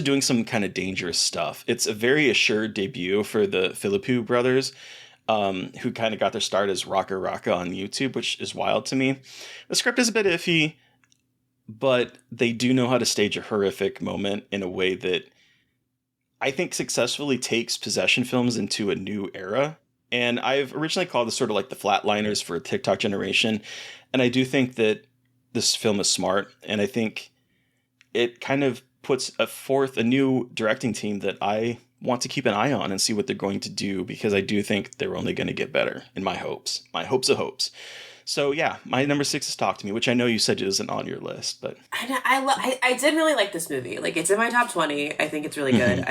B: doing some kind of dangerous stuff. It's a very assured debut for the Philippou brothers, who kind of got their start as Raka Raka on YouTube, which is wild to me. The script is a bit iffy, but they do know how to stage a horrific moment in a way that I think successfully takes possession films into a new era. And I've originally called this sort of like the flatliners for a TikTok generation. And I do think that this film is smart, and I think it kind of puts forth a new directing team that I want to keep an eye on and see what they're going to do, because I do think they're only going to get better, in my hopes of hopes. So yeah, my number 6 is Talk to Me, which I know you said isn't on your list, but
C: I did really like this movie. Like, it's in my top 20. I think it's really good.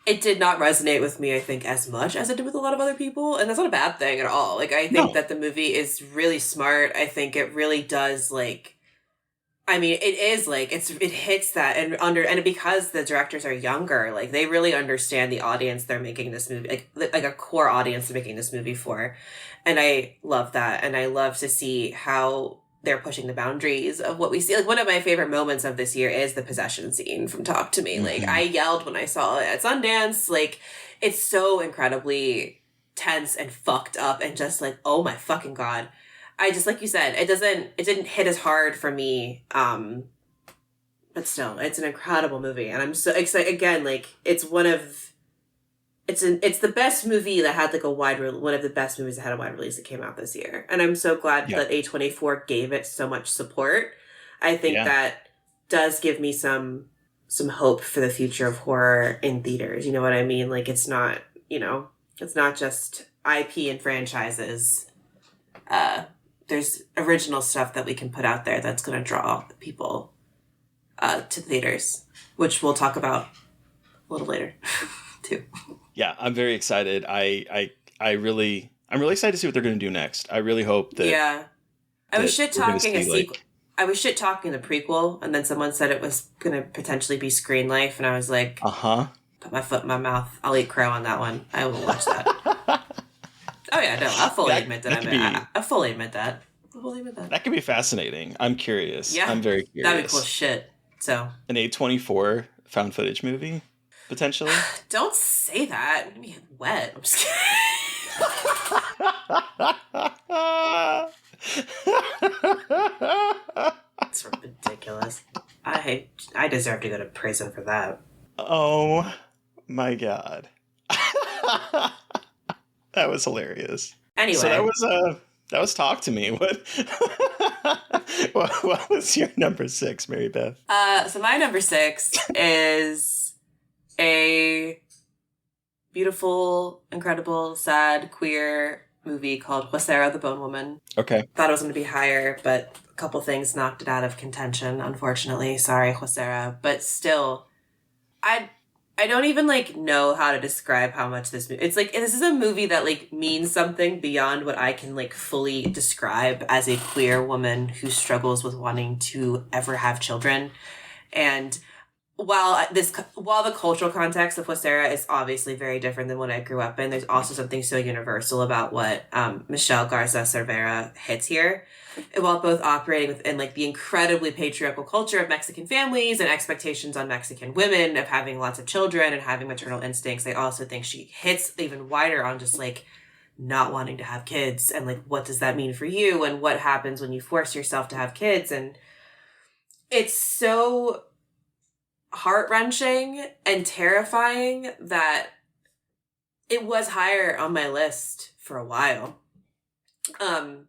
C: It did not resonate with me, I think, as much as it did with a lot of other people. And that's not a bad thing at all. Like, I think that the movie is really smart. I think it really does, like, I mean, it is, like, it hits that. And because the directors are younger, like, they really understand the audience they're making this movie, like a core audience they're making this movie for. And I love that. And I love to see how they're pushing the boundaries of what we see. Like, one of my favorite moments of this year is the possession scene from Talk to Me. Like, I yelled when I saw it at Sundance. Like, it's so incredibly tense and fucked up and just like, oh my fucking God. I just, like you said, it didn't hit as hard for me. But still, it's an incredible movie. And I'm so excited. Again, like, it's the best movie that had like one of the best movies that had a wide release that came out this year. And I'm so glad that A24 gave it so much support. I think that does give me some hope for the future of horror in theaters. You know what I mean? Like, it's not, it's not just IP and franchises. There's original stuff that we can put out there that's going to draw people to theaters, which we'll talk about a little later too.
B: Yeah, I'm very excited. I'm really excited to see what they're going to do next. I really hope that. Yeah,
C: I was shit talking a sequel. I was shit talking the prequel, and then someone said it was going to potentially be Screen Life, and I was like, put my foot in my mouth. I'll eat crow on that one. I will watch that. Oh yeah, no, I'll fully admit that. I fully admit that. We'll leave it at that.
B: That could be fascinating. I'm curious.
C: Yeah.
B: I'm very curious.
C: That'd be cool shit. So.
B: An A24 found footage movie, potentially?
C: Don't say that. I'm gonna get wet. I'm just kidding. It's ridiculous. I deserve to go to prison for that.
B: Oh my god. That was hilarious.
C: Anyway.
B: So that was Talk to Me. What was your number 6, Mary Beth?
C: So my number 6 is a beautiful, incredible, sad, queer movie called Huesera the Bone Woman.
B: Okay.
C: Thought it was going to be higher, but a couple things knocked it out of contention, unfortunately. Sorry, Huesera. But still, I don't even, know how to describe how much this movie... It's, this is a movie that, means something beyond what I can, fully describe as a queer woman who struggles with wanting to ever have children. And while the cultural context of Huesera is obviously very different than what I grew up in, there's also something so universal about what Michelle Garza Cervera hits here. And while both operating within the incredibly patriarchal culture of Mexican families and expectations on Mexican women of having lots of children and having maternal instincts, I also think she hits even wider on just not wanting to have kids and what does that mean for you and what happens when you force yourself to have kids. And it's so heart-wrenching and terrifying that it was higher on my list for a while. And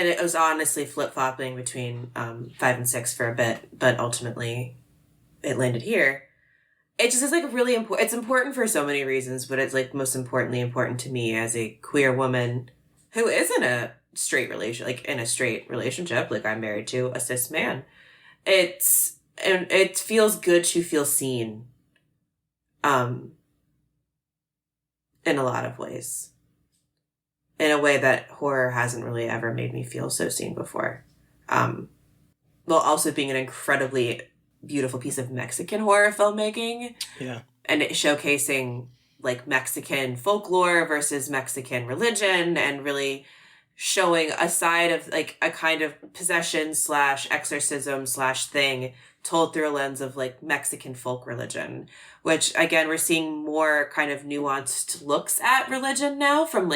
C: it was honestly flip-flopping between 5 and 6 for a bit, but ultimately it landed here. It just is really important. It's important for so many reasons, but it's most importantly important to me as a queer woman who is in a straight relationship, I'm married to a cis man. And it feels good to feel seen, in a lot of ways. In a way that horror hasn't really ever made me feel so seen before. While also being an incredibly beautiful piece of Mexican horror filmmaking.
B: Yeah. And
C: it showcasing Mexican folklore versus Mexican religion and really showing a side of a kind of possession / exorcism / thing told through a lens of Mexican folk religion, which again, we're seeing more kind of nuanced looks at religion now from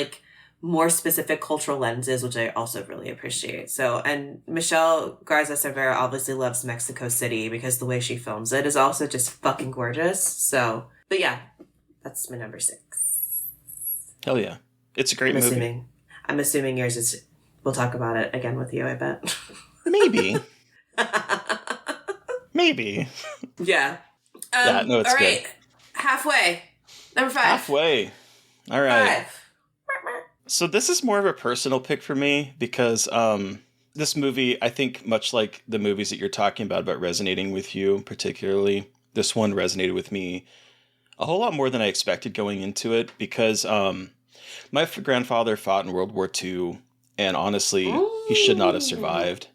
C: more specific cultural lenses, which I also really appreciate. So, and Michelle Garza Cervera obviously loves Mexico City because the way she films it is also just fucking gorgeous. So, but yeah, that's my number 6.
B: Hell yeah. It's a great movie.
C: I'm assuming yours is, we'll talk about it again with you, I bet.
B: Maybe. Maybe.
C: Yeah.
B: Yeah, no, it's
C: all right.
B: good.
C: Halfway. Number 5.
B: Halfway. All right.
C: 5.
B: So this is more of a personal pick for me because this movie, I think much like the movies that you're talking about resonating with you particularly, this one resonated with me a whole lot more than I expected going into it because my grandfather fought in World War II and honestly, he should not have survived.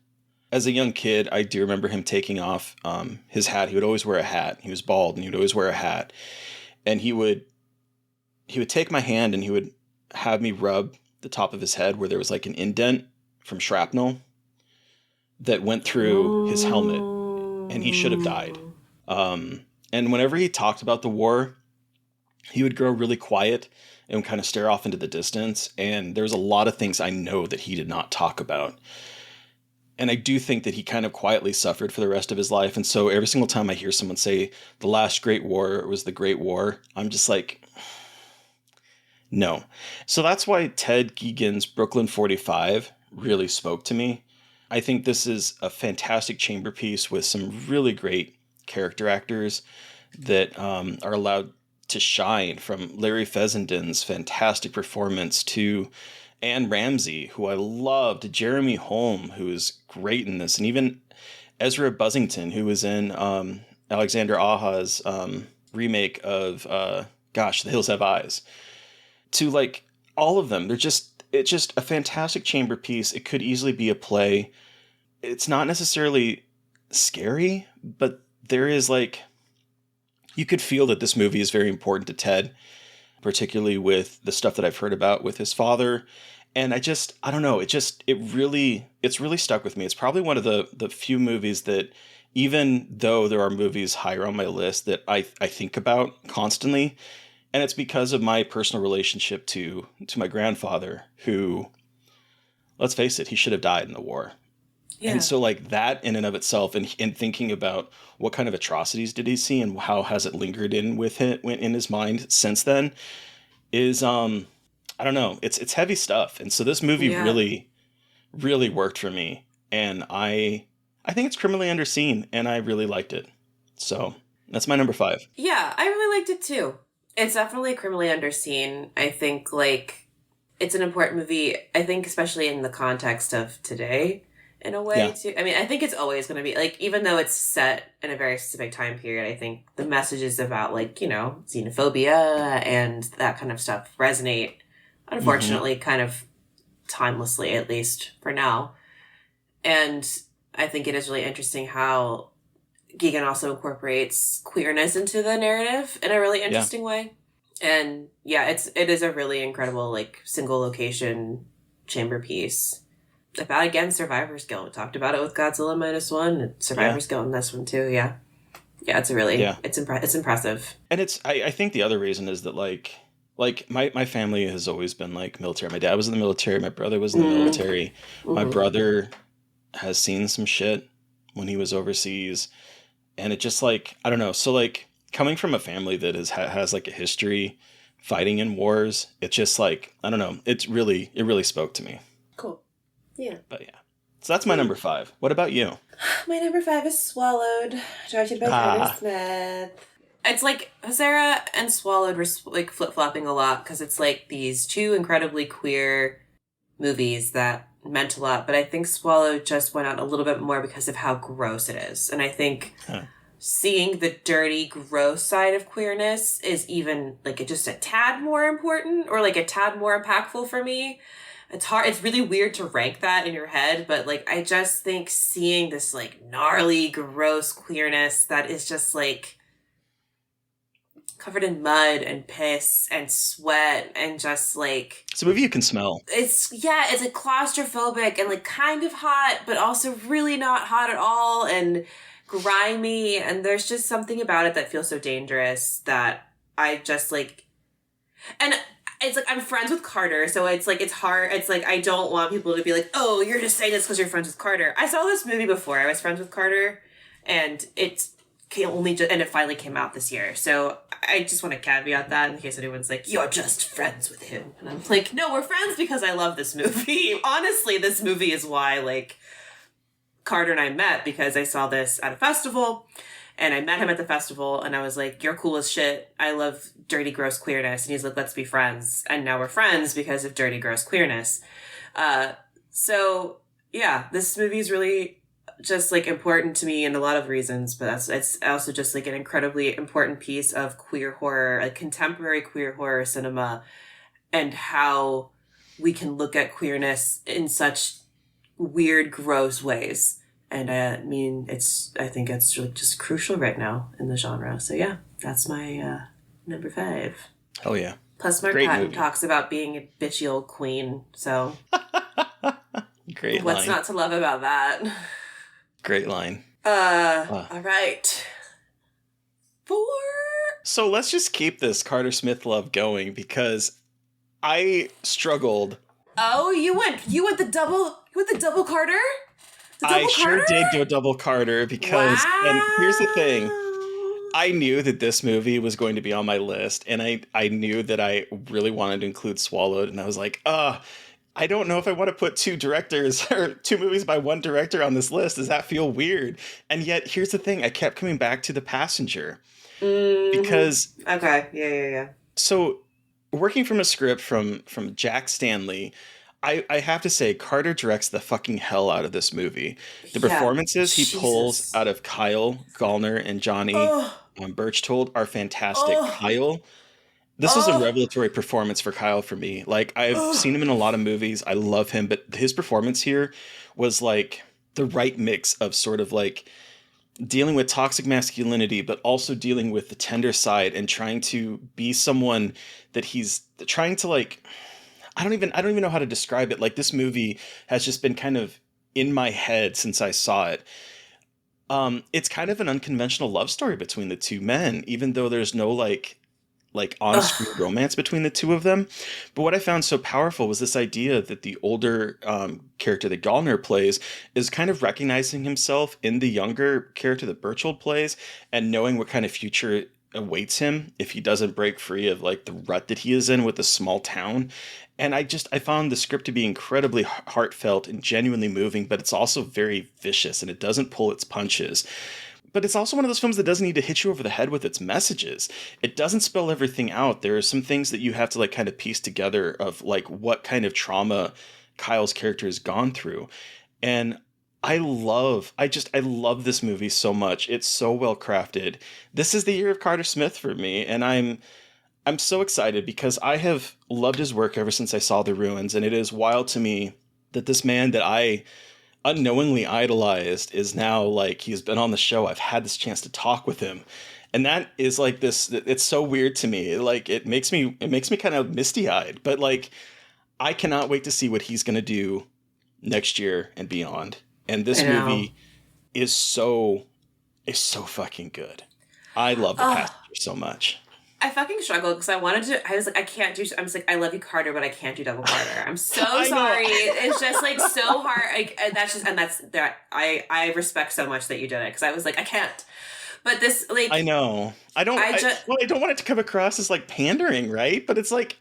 B: As a young kid, I do remember him taking off his hat. He would always wear a hat. He was bald and he would always wear a hat. And he would take my hand and he would have me rub the top of his head where there was an indent from shrapnel that went through his helmet and he should have died. And whenever he talked about the war, he would grow really quiet and kind of stare off into the distance. And there's a lot of things I know that he did not talk about. And I do think that he kind of quietly suffered for the rest of his life. And so every single time I hear someone say the last great war was the Great War, I'm just no. So that's why Ted Geoghegan's Brooklyn 45 really spoke to me. I think this is a fantastic chamber piece with some really great character actors that are allowed to shine, from Larry Fessenden's fantastic performance to Anne Ramsey, who I loved, Jeremy Holm, who is great in this, and even Ezra Buzzington, who was in Alexander Aha's remake of The Hills Have Eyes. To all of them, it's just a fantastic chamber piece. It could easily be a play. It's not necessarily scary, but there is you could feel that this movie is very important to Ted, particularly with the stuff that I've heard about with his father And I don't know, it's really stuck with me. It's probably one of the few movies that, even though there are movies higher on my list, that I think about constantly. And it's because of my personal relationship to my grandfather, who, let's face it, he should have died in the war. Yeah. And so like that in and of itself, and thinking about what kind of atrocities did he see and how has it lingered in his mind since then, is I don't know, it's heavy stuff. And so this movie really, really worked for me. And I think it's criminally underseen, and I really liked it. So that's my number 5.
C: Yeah, I really liked it too. It's definitely criminally underseen. I think like it's an important movie, I think, especially in the context of today, in a way too. I mean, I think it's always going to be like, even though it's set in a very specific time period, I think the messages about like, you know, xenophobia and that kind of stuff resonate, unfortunately, kind of timelessly, at least for now. And I think it is really interesting how Gigan also incorporates queerness into the narrative in a really interesting way. And yeah, it is a really incredible, like, single location chamber piece about, again, survivor's guilt. We talked about it with Godzilla -1, and survivor's guilt in this one too. Yeah, it's a really it's impressive. And
B: I think the other reason is that like my family has always been like military. My dad was in the military. My brother was in the military. My brother has seen some shit when he was overseas, and it just like, I don't know. So like, coming from a family that has like a history fighting in wars, it's just like, I don't know. It really spoke to me.
C: Cool. Yeah.
B: But yeah. So that's my number 5. What about you?
C: My number 5 is Swallowed, directed by Kevin Smith. It's like Sarah and Swallowed were like flip-flopping a lot, because it's like these two incredibly queer movies that meant a lot. But I think Swallowed just went out a little bit more because of how gross it is. And I think seeing the dirty, gross side of queerness is even like just a tad more important, or like a tad more impactful for me. It's hard. It's really weird to rank that in your head, but like, I just think seeing this like gnarly, gross queerness that is just like covered in mud and piss and sweat and just like,
B: it's a movie you can smell.
C: It's like claustrophobic and like kind of hot, but also really not hot at all, and grimy. And there's just something about it that feels so dangerous that I just like, and it's like, I'm friends with Carter, so it's like, it's hard. It's like, I don't want people to be like, oh, you're just saying this because you're friends with Carter. I saw this movie before I was friends with Carter, and it finally came out this year. So I just want to caveat that in case anyone's like, you're just friends with him. And I'm like, no, we're friends because I love this movie. Honestly, this movie is why, like, Carter and I met, because I saw this at a festival. And I met him at the festival, and I was like, you're cool as shit. I love dirty, gross queerness. And he's like, let's be friends. And now we're friends because of dirty, gross queerness. So, yeah, this movie is really just, like, important to me in a lot of reasons. But it's also just, like, an incredibly important piece of queer horror, like, contemporary queer horror cinema, and how we can look at queerness in such weird, gross ways. And I mean, I think it's really just crucial right now in the genre. So yeah, that's my number 5.
B: Oh yeah.
C: Plus Mark Patton talks about being a bitchy old queen. So
B: great
C: what's
B: line.
C: not to love about that?
B: Great line.
C: All right. 4.
B: So let's just keep this Carter Smith love going, because I struggled.
C: Oh, you went the double Carter?
B: Sure did go double Carter, because, and here's the thing, I knew that this movie was going to be on my list, and I knew that I really wanted to include Swallowed, and I was like, I don't know if I want to put 2 directors or 2 movies by one director on this list. Does that feel weird? And yet, here's the thing, I kept coming back to The Passenger, because...
C: Okay, yeah.
B: So, working from a script from Jack Stanley, I have to say, Carter directs the fucking hell out of this movie. The performances he pulls out of Kyle Gallner and Johnny Birchtold are fantastic. Kyle, this was a revelatory performance for Kyle for me. Like, I've seen him in a lot of movies. I love him, but his performance here was like the right mix of sort of like dealing with toxic masculinity, but also dealing with the tender side and trying to be someone that he's trying to like... I don't even know how to describe it. Like, this movie has just been kind of in my head since I saw it. It's kind of an unconventional love story between the two men, even though there's no like on-screen romance between the two of them. But what I found so powerful was this idea that the older character that Gallner plays is kind of recognizing himself in the younger character that Berchtold plays, and knowing what kind of future awaits him if he doesn't break free of like the rut that he is in with the small town. And I found the script to be incredibly heartfelt and genuinely moving, but it's also very vicious and it doesn't pull its punches. But it's also one of those films that doesn't need to hit you over the head with its messages. It doesn't spell everything out. There are some things that you have to like kind of piece together of like what kind of trauma Kyle's character has gone through. And I love this movie so much. It's so well crafted. This is the year of Carter Smith for me, and I'm so excited because I have loved his work ever since I saw The Ruins, and it is wild to me that this man that I unknowingly idolized is now like, he's been on the show. I've had this chance to talk with him. And that is like this, it's so weird to me. Like, it makes me kind of misty eyed, but like, I cannot wait to see what he's going to do next year and beyond. And this movie is so fucking good. I love The Passenger so much.
C: I fucking struggled because I was like, I can't do, I'm just like, I love you, Carter, but I can't do Double Carter. I'm so sorry. It's just like so hard. I respect so much that you did it, because I was like, I can't. But this, like,
B: I know. I don't want it to come across as like pandering, right? But it's like,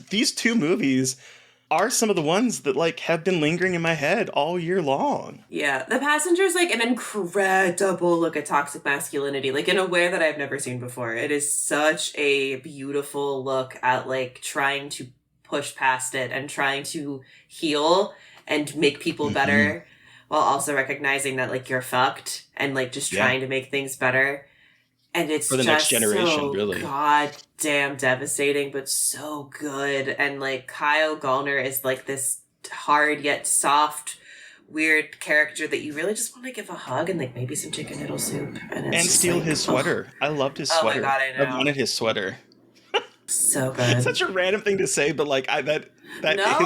B: these two movies are some of the ones that like have been lingering in my head all year long.
C: Yeah, The Passenger is like an incredible look at toxic masculinity, like in a way that I've never seen before. It is such a beautiful look at like trying to push past it and trying to heal and make people better, while also recognizing that like you're fucked and like just trying to make things better. And it's
B: for the next generation, really
C: goddamn devastating, but so good. And like Kyle Gallner is like this hard yet soft, weird character that you really just want to give a hug and like maybe some chicken noodle soup
B: and steal his sweater. I loved his sweater.
C: Oh my God, I know.
B: I wanted his sweater.
C: So good.
B: Such a random thing to say, but like his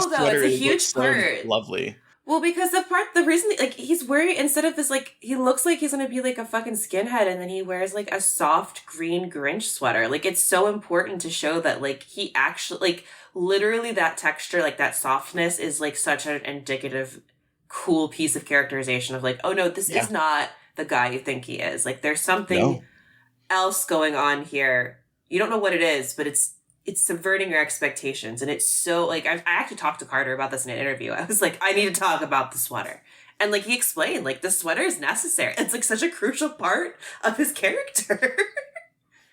B: sweater
C: it's a huge part.
B: So lovely.
C: Well, because the reason, like, he's wearing, instead of this, like, he looks like he's gonna be, like, a fucking skinhead, and then he wears, like, a soft green Grinch sweater. Like, it's so important to show that, like, he actually, like, literally that texture, like, that softness is, like, such an indicative, cool piece of characterization of, like, oh, no, this is not the guy you think he is. Like, there's something else going on here. You don't know what it is, but it's subverting your expectations. And it's so, like, I actually talked to Carter about this in an interview. I was like, I need to talk about the sweater. And, like, he explained, like, the sweater is necessary. It's, like, such a crucial part of his character.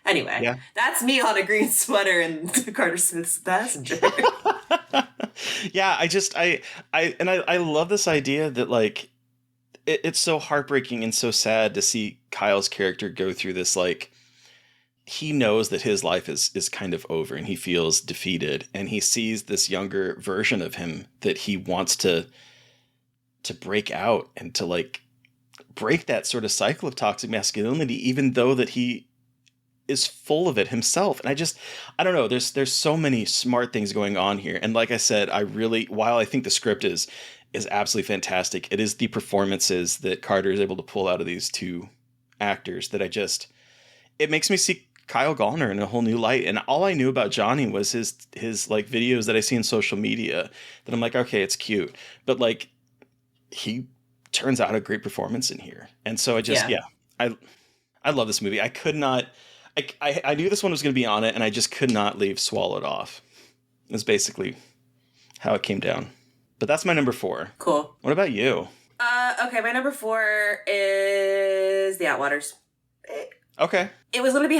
C: Anyway, that's me on a green sweater in Carter Smith's Passenger.
B: Yeah, I love this idea that, like, it's so heartbreaking and so sad to see Kyle's character go through this, like, he knows that his life is kind of over and he feels defeated, and he sees this younger version of him that he wants to break out and to like break that sort of cycle of toxic masculinity, even though that he is full of it himself. And I don't know, there's so many smart things going on here. And like I said, while I think the script is absolutely fantastic, it is the performances that Carter is able to pull out of these two actors that it makes me see Kyle Gallner in a whole new light. And all I knew about Johnny was his like videos that I see in social media that I'm like, okay, it's cute. But like, he turns out a great performance in here. And so I love this movie. I could not, I knew this one was going to be on it, and I just could not leave Swallowed Off. Is basically how it came down. But that's my number 4.
C: Cool.
B: What about you?
C: Okay, my number 4 is The Outwaters.
B: Okay.
C: It was going to be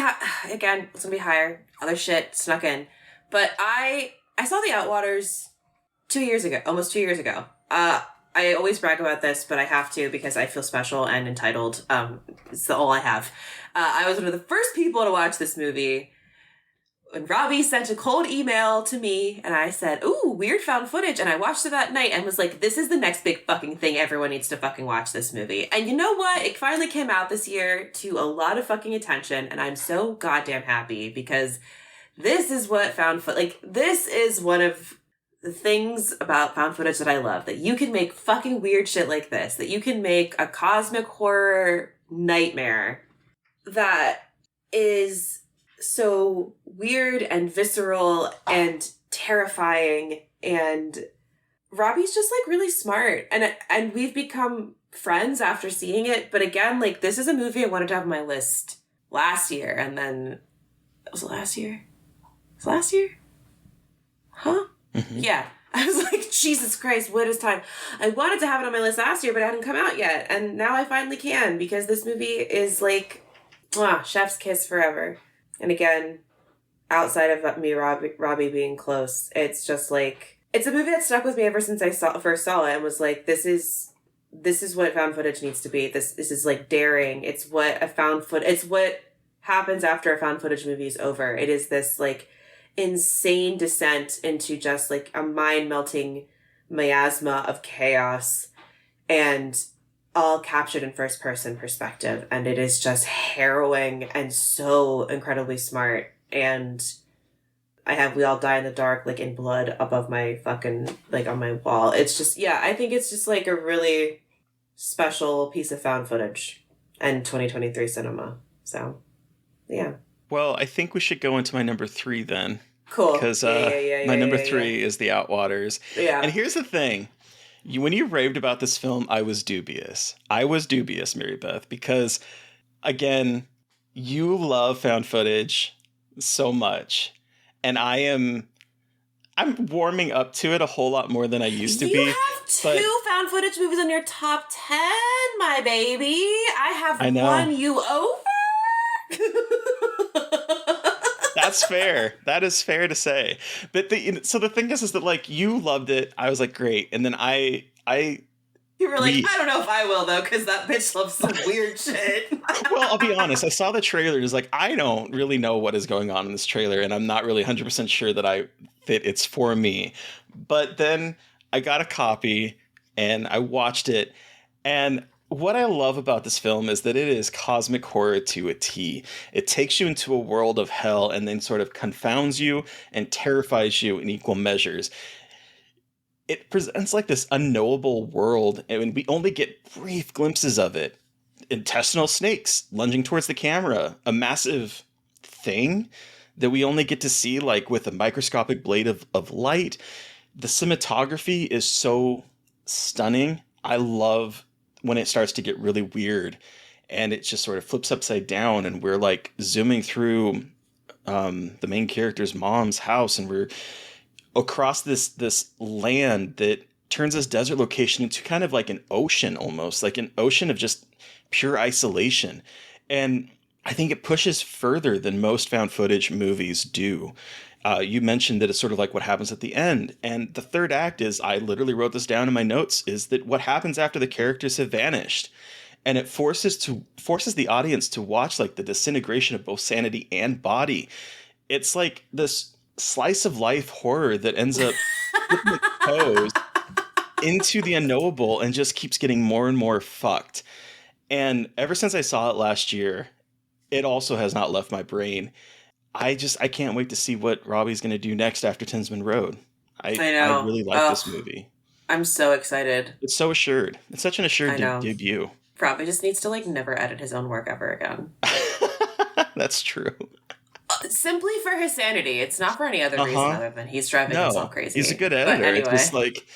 C: again, it's going to be higher. Other shit snuck in. But I saw The Outwaters 2 years ago, almost 2 years ago. I always brag about this, but I have to because I feel special and entitled. It's all I have. I was one of the first people to watch this movie when Robbie sent a cold email to me, and I said, ooh, weird found footage, and I watched it that night and was like, this is the next big fucking thing. Everyone needs to fucking watch this movie. And you know what? It finally came out this year to a lot of fucking attention, and I'm so goddamn happy because this is what found footage, like, this is one of the things about found footage that I love, that you can make fucking weird shit like this, that you can make a cosmic horror nightmare that is so weird and visceral and terrifying, and Robbie's just like really smart, and we've become friends after seeing it. But again, like, this is a movie I wanted to have on my list last year, and then was it last year? Was it last year? Huh? Mm-hmm. Yeah. I was like, Jesus Christ, what is time? I wanted to have it on my list last year, but it hadn't come out yet. And now I finally can, because this movie is like, chef's kiss forever. And again, outside of me, Robbie being close, it's just like, it's a movie that stuck with me ever since I first saw it, and was like, this is what found footage needs to be. This is like daring. It's what it's what happens after a found footage movie is over. It is this like insane descent into just like a mind-melting miasma of chaos, and all captured in first-person perspective. And it is just harrowing and so incredibly smart. And I have We All Die in the Dark, like, in blood above my fucking, like, on my wall. It's just, yeah, I think it's just like a really special piece of found footage and 2023 cinema. So, yeah.
B: Well, I think we should go into my number 3 then.
C: Cool.
B: Because my number 3 is The Outwaters.
C: Yeah.
B: And here's the thing. When you raved about this film, I was dubious. Mary Beth, because, again, you love found footage so much. And I'm warming up to it a whole lot more than I used to be.
C: You have 2 found footage movies in your top 10, my baby. I have won you over.
B: That's fair. That is fair to say. But so the thing is that, like, you loved it. I was like, great. And then I
C: you were like, I don't know if I will, though, because that bitch loves some weird shit.
B: Well, I'll be honest. I saw the trailer. It's like, I don't really know what is going on in this trailer, and I'm not really 100% sure that it's for me. But then I got a copy, and I watched it, and what I love about this film is that it is cosmic horror to a T. It takes you into a world of hell and then sort of confounds you and terrifies you in equal measures. It presents like this unknowable world, and we only get brief glimpses of it. Intestinal snakes lunging towards the camera, a massive thing that we only get to see like with a microscopic blade of light. The cinematography is so stunning. I love when it starts to get really weird and it just sort of flips upside down, and we're like zooming through the main character's mom's house, and we're across this land that turns this desert location into kind of like an ocean, almost like an ocean of just pure isolation. And I think it pushes further than most found footage movies do. You mentioned that it's sort of like what happens at the end. And the third act is, I literally wrote this down in my notes, is that what happens after the characters have vanished. And it forces the audience to watch like the disintegration of both sanity and body. It's like this slice of life horror that ends up exposed into the unknowable and just keeps getting more and more fucked. And ever since I saw it last year, it also has not left my brain. I can't wait to see what Robbie's going to do next after Tinsman Road. I know. I really like this movie.
C: I'm so excited.
B: It's so assured. It's such an assured debut.
C: Robbie just needs to like never edit his own work ever again.
B: That's true.
C: Simply for his sanity. It's not for any other reason other than he's driving himself crazy.
B: He's a good editor. Anyway. It's just like...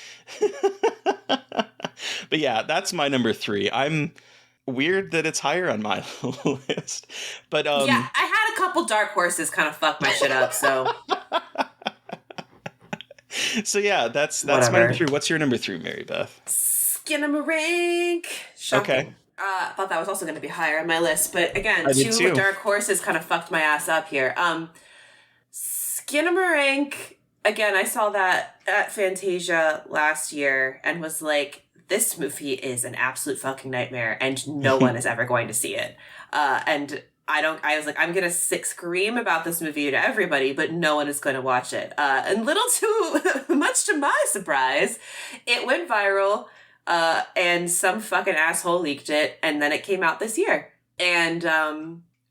B: But yeah, that's my number 3. I'm weird that it's higher on my list. But
C: yeah, I had a couple dark horses kind of fuck my shit up, so...
B: So yeah, that's my number 3. What's your number 3, Mary Beth?
C: Skinamarink. Shocking. Okay. I thought that was also going to be higher on my list, but again, 2 dark horses kind of fucked my ass up here. Skinamarink, again, I saw that at Fantasia last year and was like, this movie is an absolute fucking nightmare and no one is ever going to see it. And I was like, I'm going to scream about this movie to everybody, but no one is going to watch it. And much to my surprise, it went viral. And some fucking asshole leaked it, and then it came out this year. And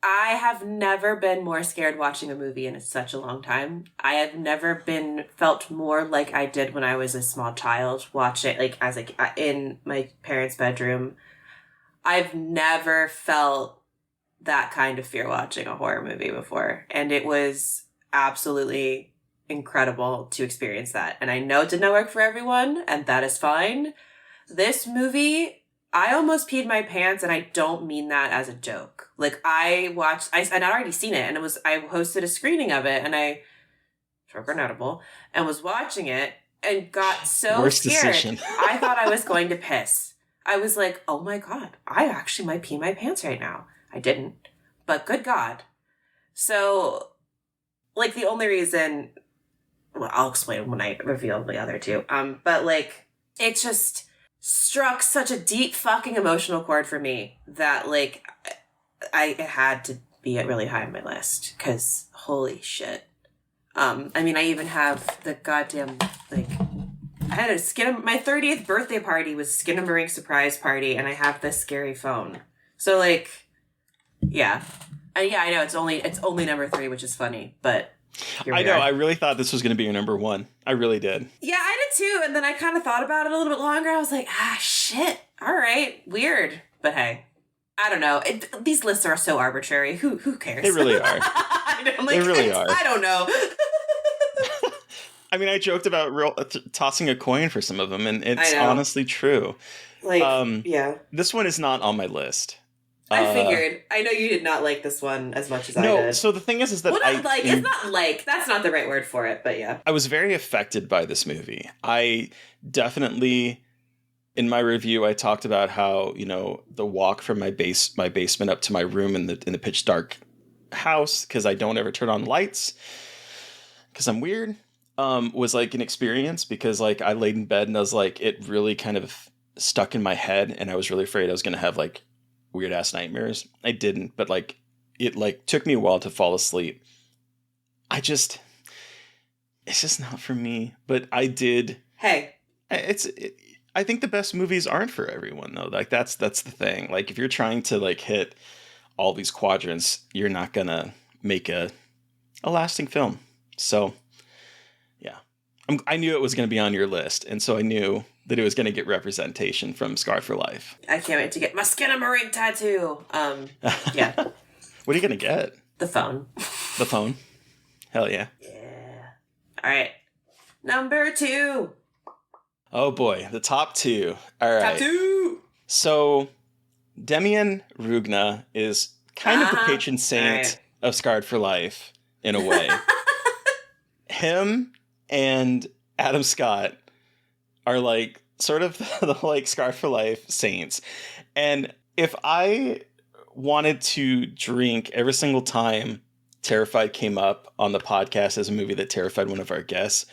C: I have never been more scared watching a movie in such a long time. I have never felt more like I did when I was a small child watching, like as in my parents' bedroom. I've never felt that kind of fear watching a horror movie before, and it was absolutely incredible to experience that. And I know it did not work for everyone, and that is fine. This movie, I almost peed my pants, and I don't mean that as a joke. Like, I'd already seen it, and I hosted a screening of it, and I took an edible and was watching it and got so
B: Worst
C: scared.
B: Decision.
C: I thought I was going to piss. I was like, oh my God, I actually might pee my pants right now. I didn't, but good God. So, like, the only reason, well, I'll explain when I reveal the other two. But like, it just struck such a deep fucking emotional chord for me that like, it had to be really high on my list because holy shit. I mean, I even have the goddamn, like, I had my 30th birthday party was Skinamarink surprise party, and I have this scary phone. So like, yeah. And yeah, I know it's only number 3, which is funny, but
B: I know. I really thought this was going to be your number 1. I really did.
C: Yeah, I did too. And then I kind of thought about it a little bit longer. I was like, shit. All right. Weird. But hey, I don't know. These lists are so arbitrary. Who cares?
B: They really are. They really are.
C: I don't know.
B: I mean, I joked about tossing a coin for some of them, and it's honestly true.
C: Like, yeah.
B: This one is not on my list.
C: I figured. I know you did not like this one as much as I did.
B: No, so the thing is that
C: it's not like, that's not the right word for it, but yeah.
B: I was very affected by this movie. I definitely, in my review, I talked about how, the walk from my basement up to my room in the pitch dark house, because I don't ever turn on lights, because I'm weird, was like an experience, because like I laid in bed and I was like, it really kind of stuck in my head, and I was really afraid I was going to have like weird ass nightmares. I didn't, but like it like took me a while to fall asleep. It's just not for me, but I did.
C: Hey,
B: I think the best movies aren't for everyone though. Like that's the thing. Like if you're trying to like hit all these quadrants, you're not gonna make a lasting film. So yeah, I knew it was going to be on your list, and so I knew that it was going to get representation from Scarred for Life.
C: I can't wait to get my Skinamarink tattoo. Yeah.
B: What are you going to get?
C: The phone.
B: The phone? Hell yeah.
C: Yeah. All right. Number 2.
B: Oh boy, the top 2. All right.
C: Top 2!
B: So, Demian Rugna is kind of the patron saint of Scarred for Life, in a way. Him and Adam Scott are like sort of the like Scarred for Life saints. And if I wanted to drink every single time Terrified came up on the podcast as a movie that terrified one of our guests,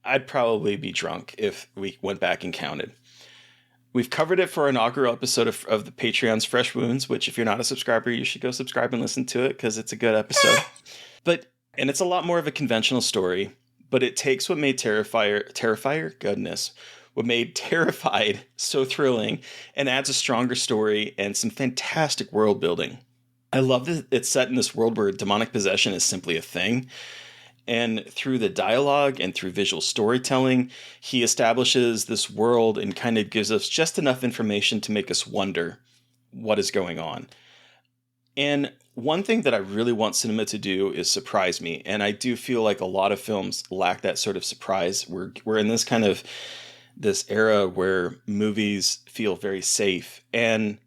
B: I'd probably be drunk if we went back and counted. We've covered it for our inaugural episode of the Patreon's Fresh Wounds, which if you're not a subscriber, you should go subscribe and listen to it because it's a good episode. And it's a lot more of a conventional story, but it takes what made what made Terrified so thrilling and adds a stronger story and some fantastic world building. I love that it's set in this world where demonic possession is simply a thing. And through the dialogue and through visual storytelling, he establishes this world and kind of gives us just enough information to make us wonder what is going on. And one thing that I really want cinema to do is surprise me. And I do feel like a lot of films lack that sort of surprise. We're in this kind of this era where movies feel very safe. And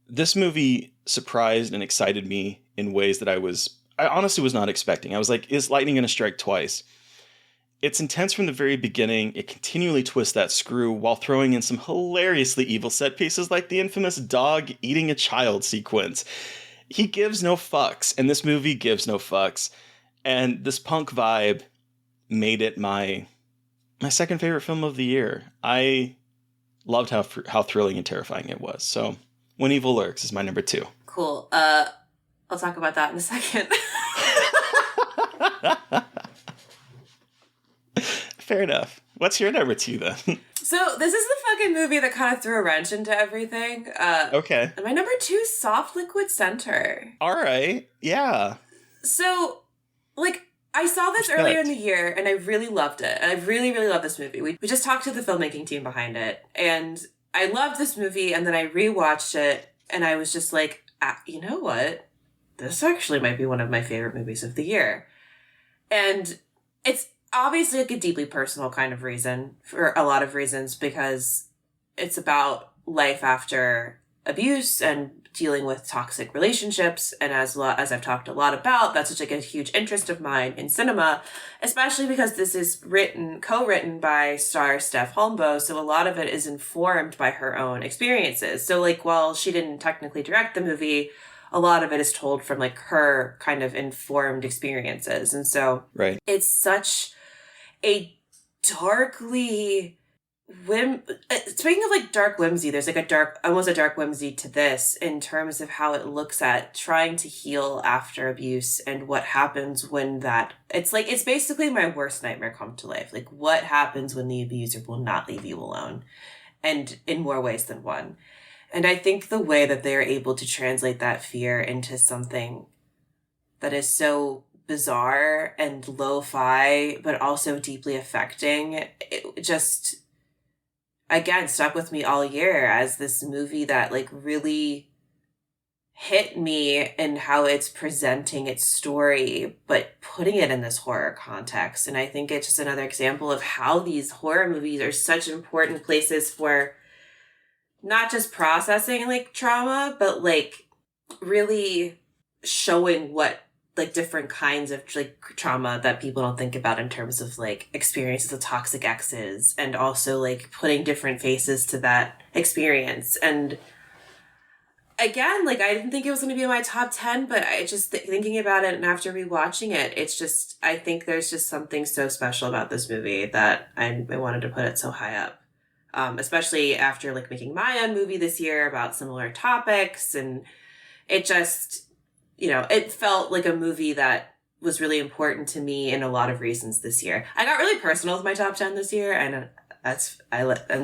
B: this movie surprised and excited me in ways that I honestly was not expecting. I was like, is lightning going to strike twice? It's intense from the very beginning. It continually twists that screw while throwing in some hilariously evil set pieces like the infamous dog eating a child sequence. He gives no fucks, and this movie gives no fucks. And this punk vibe made it my second favorite film of the year. I loved how thrilling and terrifying it was. So, When Evil Lurks is my number 2.
C: Cool. I'll talk about that in a second.
B: Fair enough. What's your number 2 then?
C: So this is the fucking movie that kind of threw a wrench into everything.
B: Okay.
C: And my number 2 is Soft Liquid Center.
B: All right. Yeah.
C: So, like, I saw this earlier in the year, and I really loved it. And I really, really love this movie. We just talked to the filmmaking team behind it, and I loved this movie, and then I rewatched it, and I was just like, you know what? This actually might be one of my favorite movies of the year. And it's obviously like a deeply personal kind of reason, for a lot of reasons, because it's about life after abuse and dealing with toxic relationships. And as I've talked a lot about, that's such like a huge interest of mine in cinema, especially because this is co-written by star Steph Holmbo. So a lot of it is informed by her own experiences. So like, while she didn't technically direct the movie, a lot of it is told from like her kind of informed experiences. And so it's such a darkly speaking of like dark whimsy, there's like almost a dark whimsy to this in terms of how it looks at trying to heal after abuse and what happens when it's basically my worst nightmare come to life. Like, what happens when the abuser will not leave you alone, and in more ways than one. And I think the way that they're able to translate that fear into something that is so bizarre and lo-fi, but also deeply affecting, it just, again, stuck with me all year as this movie that like really hit me in how it's presenting its story, but putting it in this horror context. And I think it's just another example of how these horror movies are such important places for not just processing like trauma, but like really showing what like different kinds of like trauma that people don't think about in terms of like experiences of toxic exes, and also like putting different faces to that experience. And again, like, I didn't think it was going to be in my top 10, but I just thinking about it and after rewatching it, it's just, I think there's just something so special about this movie that I wanted to put it so high up. Especially after like making my own movie this year about similar topics. And it just, it felt like a movie that was really important to me in a lot of reasons this year. I got really personal with my top 10 this year, and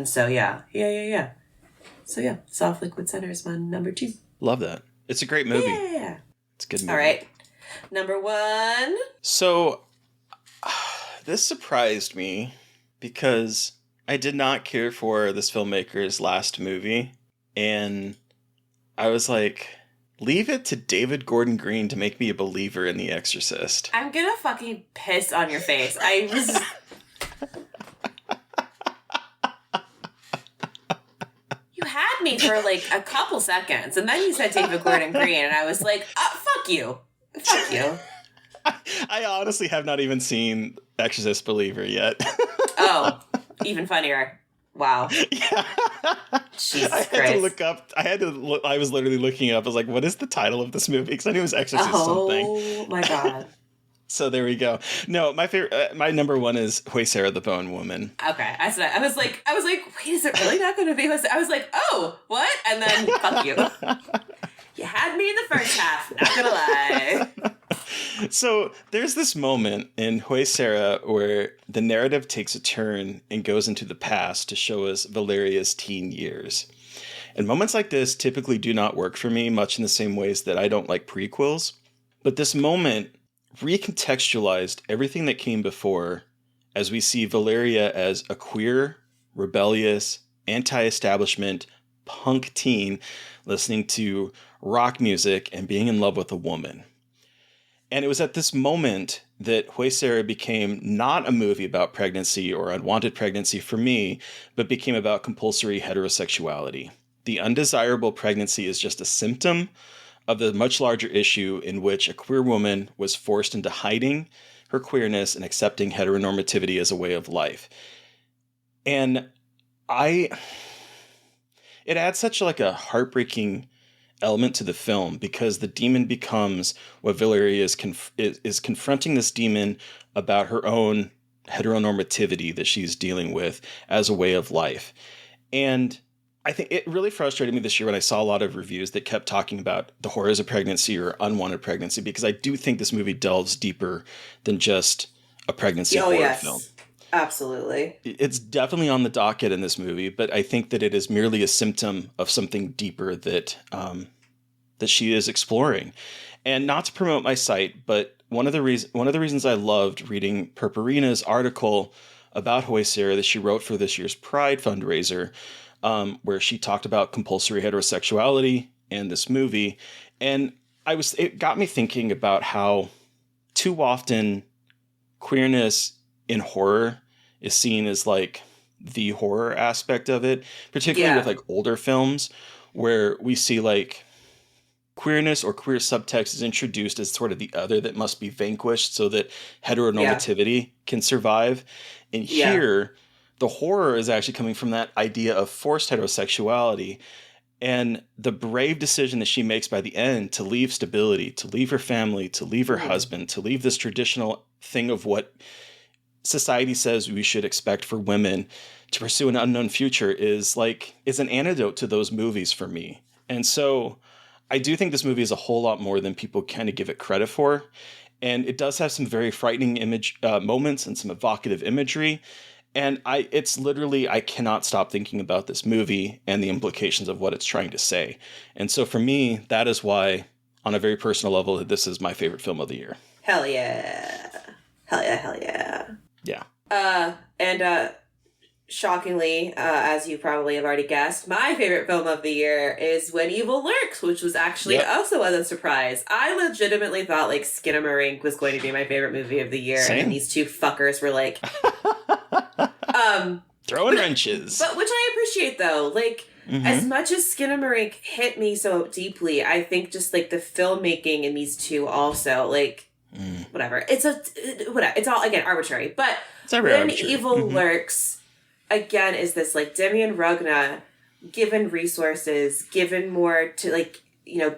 C: so yeah. So yeah, Soft Liquid Center is my number 2.
B: Love that. It's a great movie.
C: Yeah.
B: It's a good movie.
C: All right. Number 1.
B: So this surprised me because I did not care for this filmmaker's last movie, and I was like, leave it to David Gordon Green to make me a believer in The Exorcist.
C: I'm gonna fucking piss on your face. You had me for like a couple seconds, and then you said David Gordon Green, and I was like, fuck you. Fuck you.
B: I honestly have not even seen Exorcist Believer yet.
C: Oh, even funnier. Wow.
B: Yeah.
C: Jesus
B: I had to look up. I was literally looking up. I was like, what is the title of this movie? Because I knew it was Exorcist something.
C: Oh my God.
B: So there we go. No, my favorite, my number 1 is Huesera the Bone Woman.
C: Okay. I was like, wait, is it really not going to be Huesera? I was like, oh, what? And then, fuck you. You had me in the first half, not gonna lie.
B: So there's this moment in Huesera where the narrative takes a turn and goes into the past to show us Valeria's teen years. And moments like this typically do not work for me, much in the same ways that I don't like prequels. But this moment recontextualized everything that came before, as we see Valeria as a queer, rebellious, anti-establishment, punk teen listening to rock music and being in love with a woman. And it was at this moment that Huesera became not a movie about pregnancy or unwanted pregnancy for me, but became about compulsory heterosexuality. The undesirable pregnancy is just a symptom of the much larger issue in which a queer woman was forced into hiding her queerness and accepting heteronormativity as a way of life. And it adds such like a heartbreaking element to the film, because the demon becomes what Valeria is confronting this demon about her own heteronormativity that she's dealing with as a way of life. And I think it really frustrated me this year when I saw a lot of reviews that kept talking about the horrors of pregnancy or unwanted pregnancy, because I do think this movie delves deeper than just a pregnancy horror film.
C: Absolutely.
B: It's definitely on the docket in this movie, but I think that it is merely a symptom of something deeper that she is exploring. And not to promote my site, but one of the reasons I loved reading Purpurina's article about Hoysera that she wrote for this year's Pride fundraiser, where she talked about compulsory heterosexuality and this movie, and it got me thinking about how too often queerness in horror is seen as like the horror aspect of it, particularly with like older films where we see like queerness or queer subtext is introduced as sort of the other that must be vanquished so that heteronormativity can survive. And here, the horror is actually coming from that idea of forced heterosexuality and the brave decision that she makes by the end to leave stability, to leave her family, to leave her husband, to leave this traditional thing of what society says we should expect for women to pursue an unknown future is an antidote to those movies for me. And so I do think this movie is a whole lot more than people kind of give it credit for. And it does have some very frightening moments and some evocative imagery. And I cannot stop thinking about this movie and the implications of what it's trying to say. And so for me, that is why, on a very personal level, this is my favorite film of the year.
C: Hell yeah. Hell yeah, hell yeah.
B: Yeah.
C: And shockingly, as you probably have already guessed, my favorite film of the year is When Evil Lurks, which was actually also a surprise. I legitimately thought like Skinamarink was going to be my favorite movie of the year,
B: Same.
C: And these two fuckers were like,
B: throwing wrenches.
C: But which I appreciate though, like. Mm-hmm. As much as Skinamarink hit me so deeply, I think just like the filmmaking in these two also like whatever. It's all again arbitrary, but When Evil Lurks again is this like Demian Rugna given resources, given more to like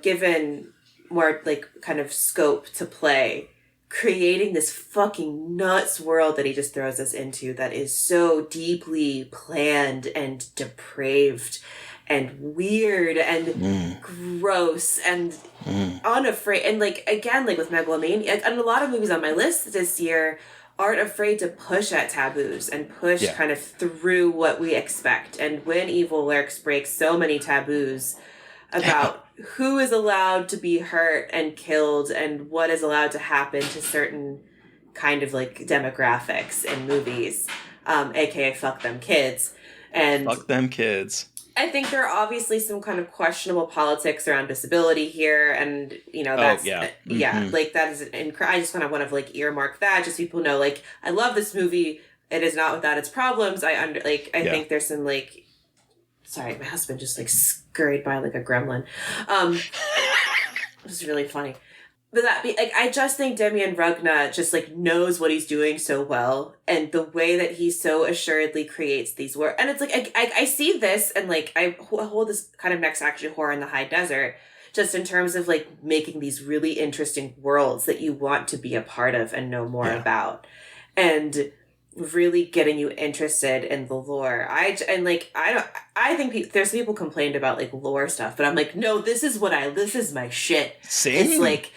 C: given more like kind of scope to play, creating this fucking nuts world that he just throws us into that is so deeply planned and depraved and weird and gross and unafraid. And like, again, like with Megalomania, and a lot of movies on my list this year aren't afraid to push at taboos and push kind of through what we expect. And When Evil Lurks breaks so many taboos about who is allowed to be hurt and killed and what is allowed to happen to certain kind of like demographics in movies, aka fuck them kids. And
B: fuck them kids.
C: I think there are obviously some kind of questionable politics around disability here, and that's like that is I just kind of want to like earmark that just so people know like I love this movie. It is not without its problems. I think there's some like. Sorry, my husband just like scurried by like a gremlin. It was really funny. But I just think Demian Rugna just like knows what he's doing so well, and the way that he so assuredly creates these worlds. And it's like I see this, and like I hold this kind of next actually horror in the high desert, just in terms of like making these really interesting worlds that you want to be a part of and know more about, and really getting you interested in the lore. I think there's people complained about like lore stuff, but I'm like, no, this is my shit.
B: Same.
C: It's like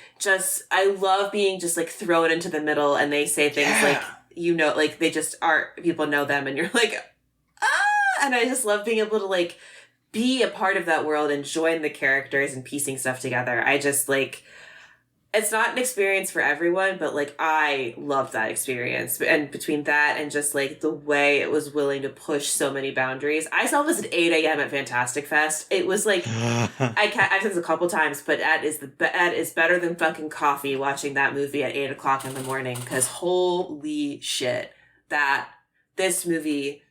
C: I love being just like thrown into the middle, and they say things like like they just are, people know them, and you're like, and I just love being able to like be a part of that world and join the characters and piecing stuff together. I just like. It's not an experience for everyone, but like I love that experience. And between that and just like the way it was willing to push so many boundaries. I saw this at 8 a.m. at Fantastic Fest. It was like I've said this a couple times, but that is better than fucking coffee watching that movie at 8 o'clock in the morning. Because holy shit, this movie,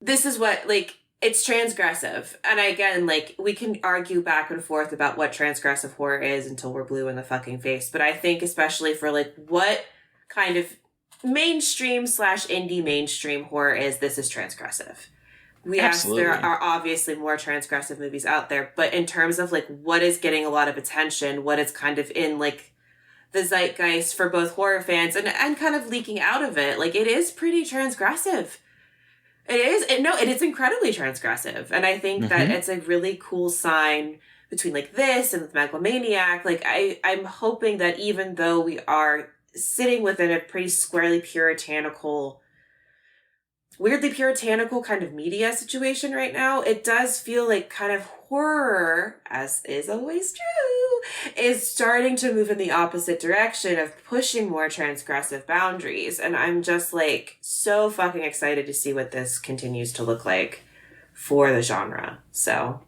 C: this is what like. It's transgressive. And again, like, we can argue back and forth about what transgressive horror is until we're blue in the fucking face. But I think especially for, like, what kind of mainstream / indie mainstream horror is, this is transgressive. There are obviously more transgressive movies out there. But in terms of, like, what is getting a lot of attention, what is kind of in, like, the zeitgeist for both horror fans and kind of leaking out of it, like, it is pretty transgressive. It is. It is incredibly transgressive. And I think that it's a really cool sign between like this and with Megalomaniac. Like I'm hoping that even though we are sitting within a pretty squarely puritanical weirdly puritanical kind of media situation right now, it does feel like kind of horror, as is always true, is starting to move in the opposite direction of pushing more transgressive boundaries. And I'm just like so fucking excited to see what this continues to look like for the genre. So,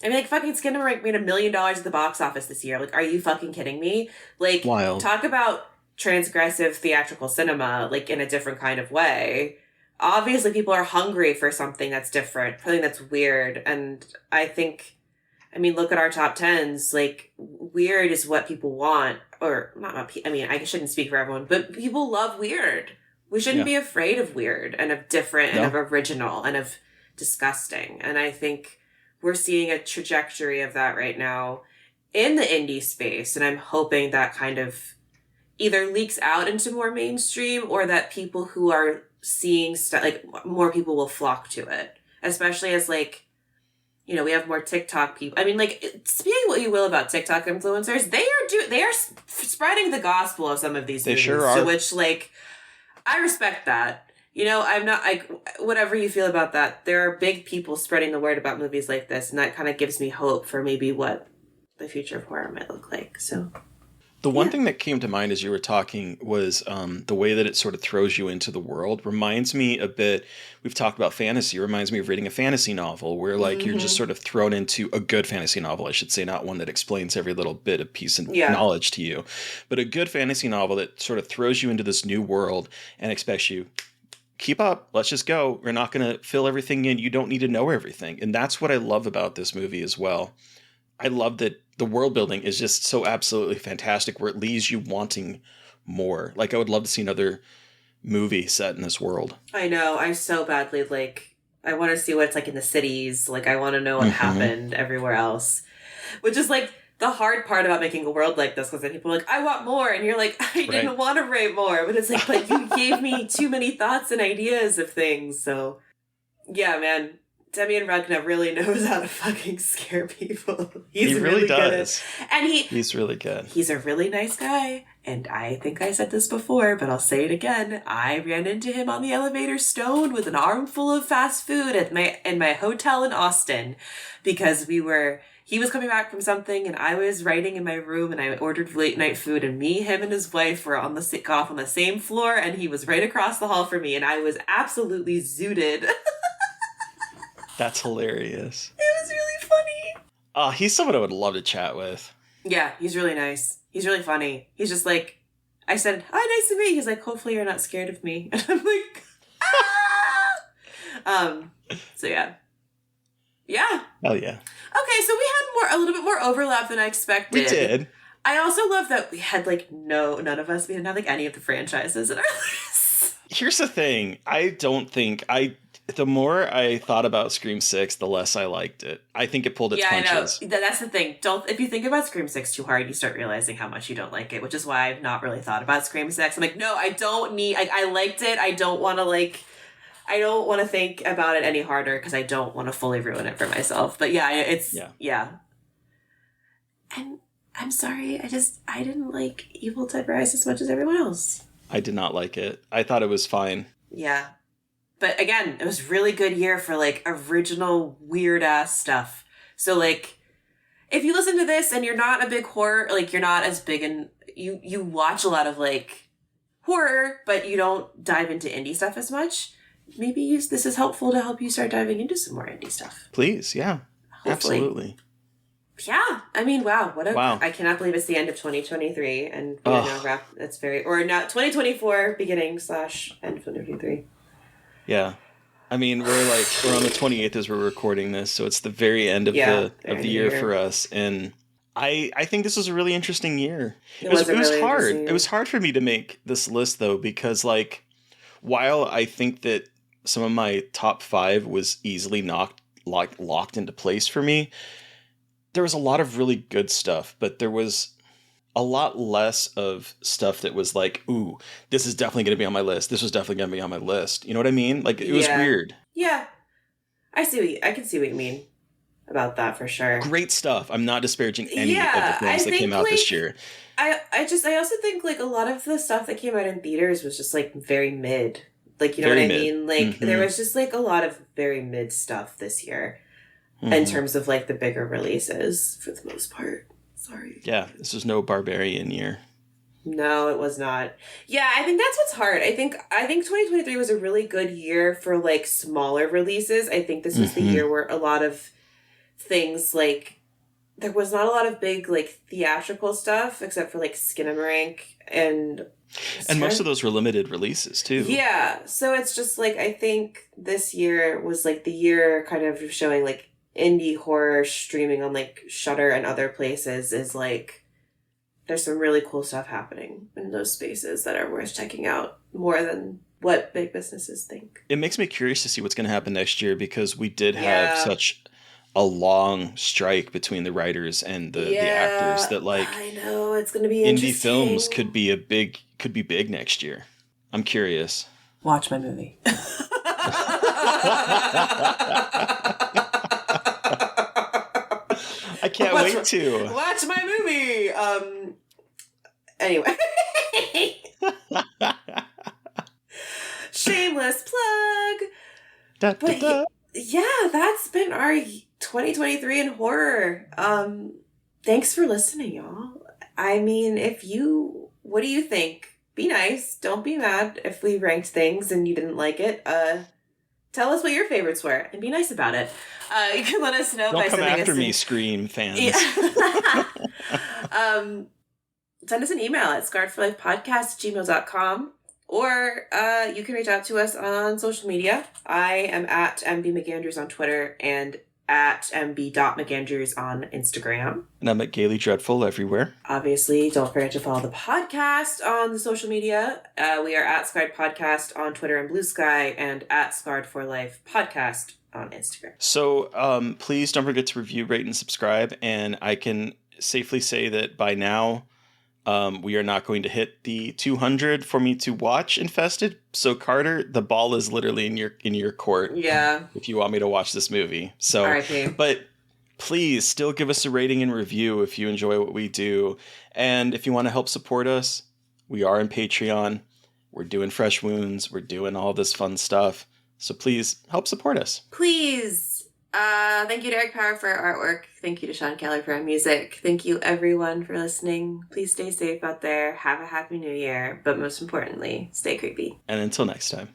C: I mean, like, fucking Skinamarink made $1 million at the box office this year. Like, are you fucking kidding me? Like,
B: wild.
C: Talk about transgressive theatrical cinema, like, in a different kind of way. Obviously, people are hungry for something that's different, something that's weird. And I think, I mean, look at our top 10s. Like, weird is what people want. Or, I mean, I shouldn't speak for everyone, but people love weird. We shouldn't be afraid of weird and of different and of original and of disgusting. And I think we're seeing a trajectory of that right now in the indie space. And I'm hoping that kind of either leaks out into more mainstream or that people who are seeing stuff, like, more people will flock to it. Especially as, like, you know, we have more TikTok people. I mean, like, speaking what you will about TikTok influencers, they are spreading the gospel of some of these movies. They sure are. To which, like, I respect that. You know, I'm not, like, whatever you feel about that, there are big people spreading the word about movies like this, and that kind of gives me hope for maybe what the future of horror might look like. So,
B: the one thing that came to mind as you were talking was the way that it sort of throws you into the world reminds me a bit, we've talked about fantasy, reminds me of reading a fantasy novel where, like, you're just sort of thrown into a good fantasy novel, I should say, not one that explains every little bit of piece of knowledge to you, but a good fantasy novel that sort of throws you into this new world and expects you, keep up, let's just go. We're not going to fill everything in. You don't need to know everything. And that's what I love about this movie as well. I love that the world building is just so absolutely fantastic where it leaves you wanting more. Like, I would love to see another movie set in this world.
C: I know. I so badly, like, I want to see what it's like in the cities. Like, I want to know what happened everywhere else. Which is, like, the hard part about making a world like this, because then people are like, I want more. And you're like, I didn't want to write more. But it's like, but you gave me too many thoughts and ideas of things. So, yeah, man. Demian Rugna really knows how to fucking scare people.
B: He really does.
C: And
B: he's really good.
C: He's a really nice guy. And I think I said this before, but I'll say it again. I ran into him on the elevator stoned with an armful of fast food in my hotel in Austin because he was coming back from something and I was writing in my room and I ordered late night food and him and his wife were got off on the same floor and he was right across the hall from me and I was absolutely zooted.
B: That's hilarious.
C: It was really funny.
B: He's someone I would love to chat with.
C: Yeah, he's really nice. He's really funny. He's just like, I said, hi, nice to meet you. He's like, hopefully you're not scared of me. And I'm like, ah! So yeah. Yeah.
B: Oh yeah.
C: Okay, so we had a little bit more overlap than I expected.
B: We did.
C: I also love that we had, like, none of us, we didn't have, like, any of the franchises in our list.
B: Here's the thing. The more I thought about Scream 6, the less I liked it. I think it pulled its punches.
C: I know. That's the thing. If you think about Scream 6 too hard, you start realizing how much you don't like it, which is why I've not really thought about Scream 6. I'm like, no, I don't need... I liked it. I don't want to think about it any harder because I don't want to fully ruin it for myself. But yeah, yeah. And I'm sorry, I didn't like Evil Dead Rise as much as everyone else.
B: I did not like it. I thought it was fine.
C: Yeah. But again, it was a really good year for, like, original weird-ass stuff. So, like, if you listen to this and you're not a big horror, like, you're not as big in... You watch a lot of, like, horror, but you don't dive into indie stuff as much, maybe this is helpful to help you start diving into some more indie stuff.
B: Please, yeah. Hopefully. Absolutely.
C: Yeah. I mean, wow. I cannot believe it's the end of 2023, and we're now wrapped... That's very... Or not 2024, beginning / end of 2023.
B: Yeah. I mean, we're on the 28th as we're recording this, so it's the very end of the year for us. And I think this was a really interesting year. It was hard. It was hard for me to make this list, though, because, like, while I think that some of my top 5 was easily locked into place for me, there was a lot of really good stuff, but there was a lot less of stuff that was like, ooh, this is definitely going to be on my list. This was definitely going to be on my list. You know what I mean? Like, it was weird.
C: Yeah. I can see what you mean about that for sure.
B: Great stuff. I'm not disparaging any of the films that came out this year.
C: I also think, like, a lot of the stuff that came out in theaters was just, like, very mid. Like, you know
B: very
C: what I
B: mid.
C: mean? Like, there was just, like, a lot of very mid stuff this year in terms of, like, the bigger releases for the most part. Sorry.
B: Yeah, this was no Barbarian year.
C: No, it was not. Yeah, I think that's what's hard. I think 2023 was a really good year for, like, smaller releases. I think this was the year where a lot of things, like, there was not a lot of big, like, theatrical stuff, except for, like, Skinamarink and
B: most of those were limited releases, too.
C: Yeah, so it's just, like, I think this year was, like, the year kind of showing, like, indie horror streaming on, like, Shudder and other places is, like, there's some really cool stuff happening in those spaces that are worth checking out more than what big businesses think.
B: It makes me curious to see what's going to happen next year, because we did have such a long strike between the writers and the actors that, like,
C: I know it's going to be
B: indie films could be big next year. I'm curious.
C: Watch my movie.
B: I can't wait to
C: watch my movie. Anyway. Shameless plug. But yeah, that's been our 2023 in horror. Thanks for listening, y'all. I mean, what do you think? Be nice. Don't be mad if we ranked things and you didn't like it. Tell us what your favorites were and be nice about it. You can let us know by sending us... Don't come after
B: me, Scream fans.
C: Yeah. Send us an email at scarredforlifepodcast@gmail.com, or you can reach out to us on social media. I am at mbmcandrews on Twitter and at mb.mcandrews on Instagram.
B: And I'm at Gaily Dreadful everywhere.
C: Obviously, don't forget to follow the podcast on the social media. We are at Scarred Podcast on Twitter and Blue Sky, and at Scarred for Life Podcast on Instagram.
B: So please don't forget to review, rate, and subscribe. And I can safely say that by now, we are not going to hit the 200 for me to watch Infested. So Carter, the ball is literally in your court.
C: Yeah.
B: If you want me to watch this movie. So,
C: RIP.
B: But please still give us a rating and review if you enjoy what we do. And if you want to help support us, we are on Patreon. We're doing Fresh Wounds. We're doing all this fun stuff. So please help support us.
C: Please. Thank you to Eric Power for our artwork. Thank you to Sean Keller for our music. Thank you everyone for listening. Please stay safe out there. Have a happy new year. But most importantly, stay creepy.
B: And until next time.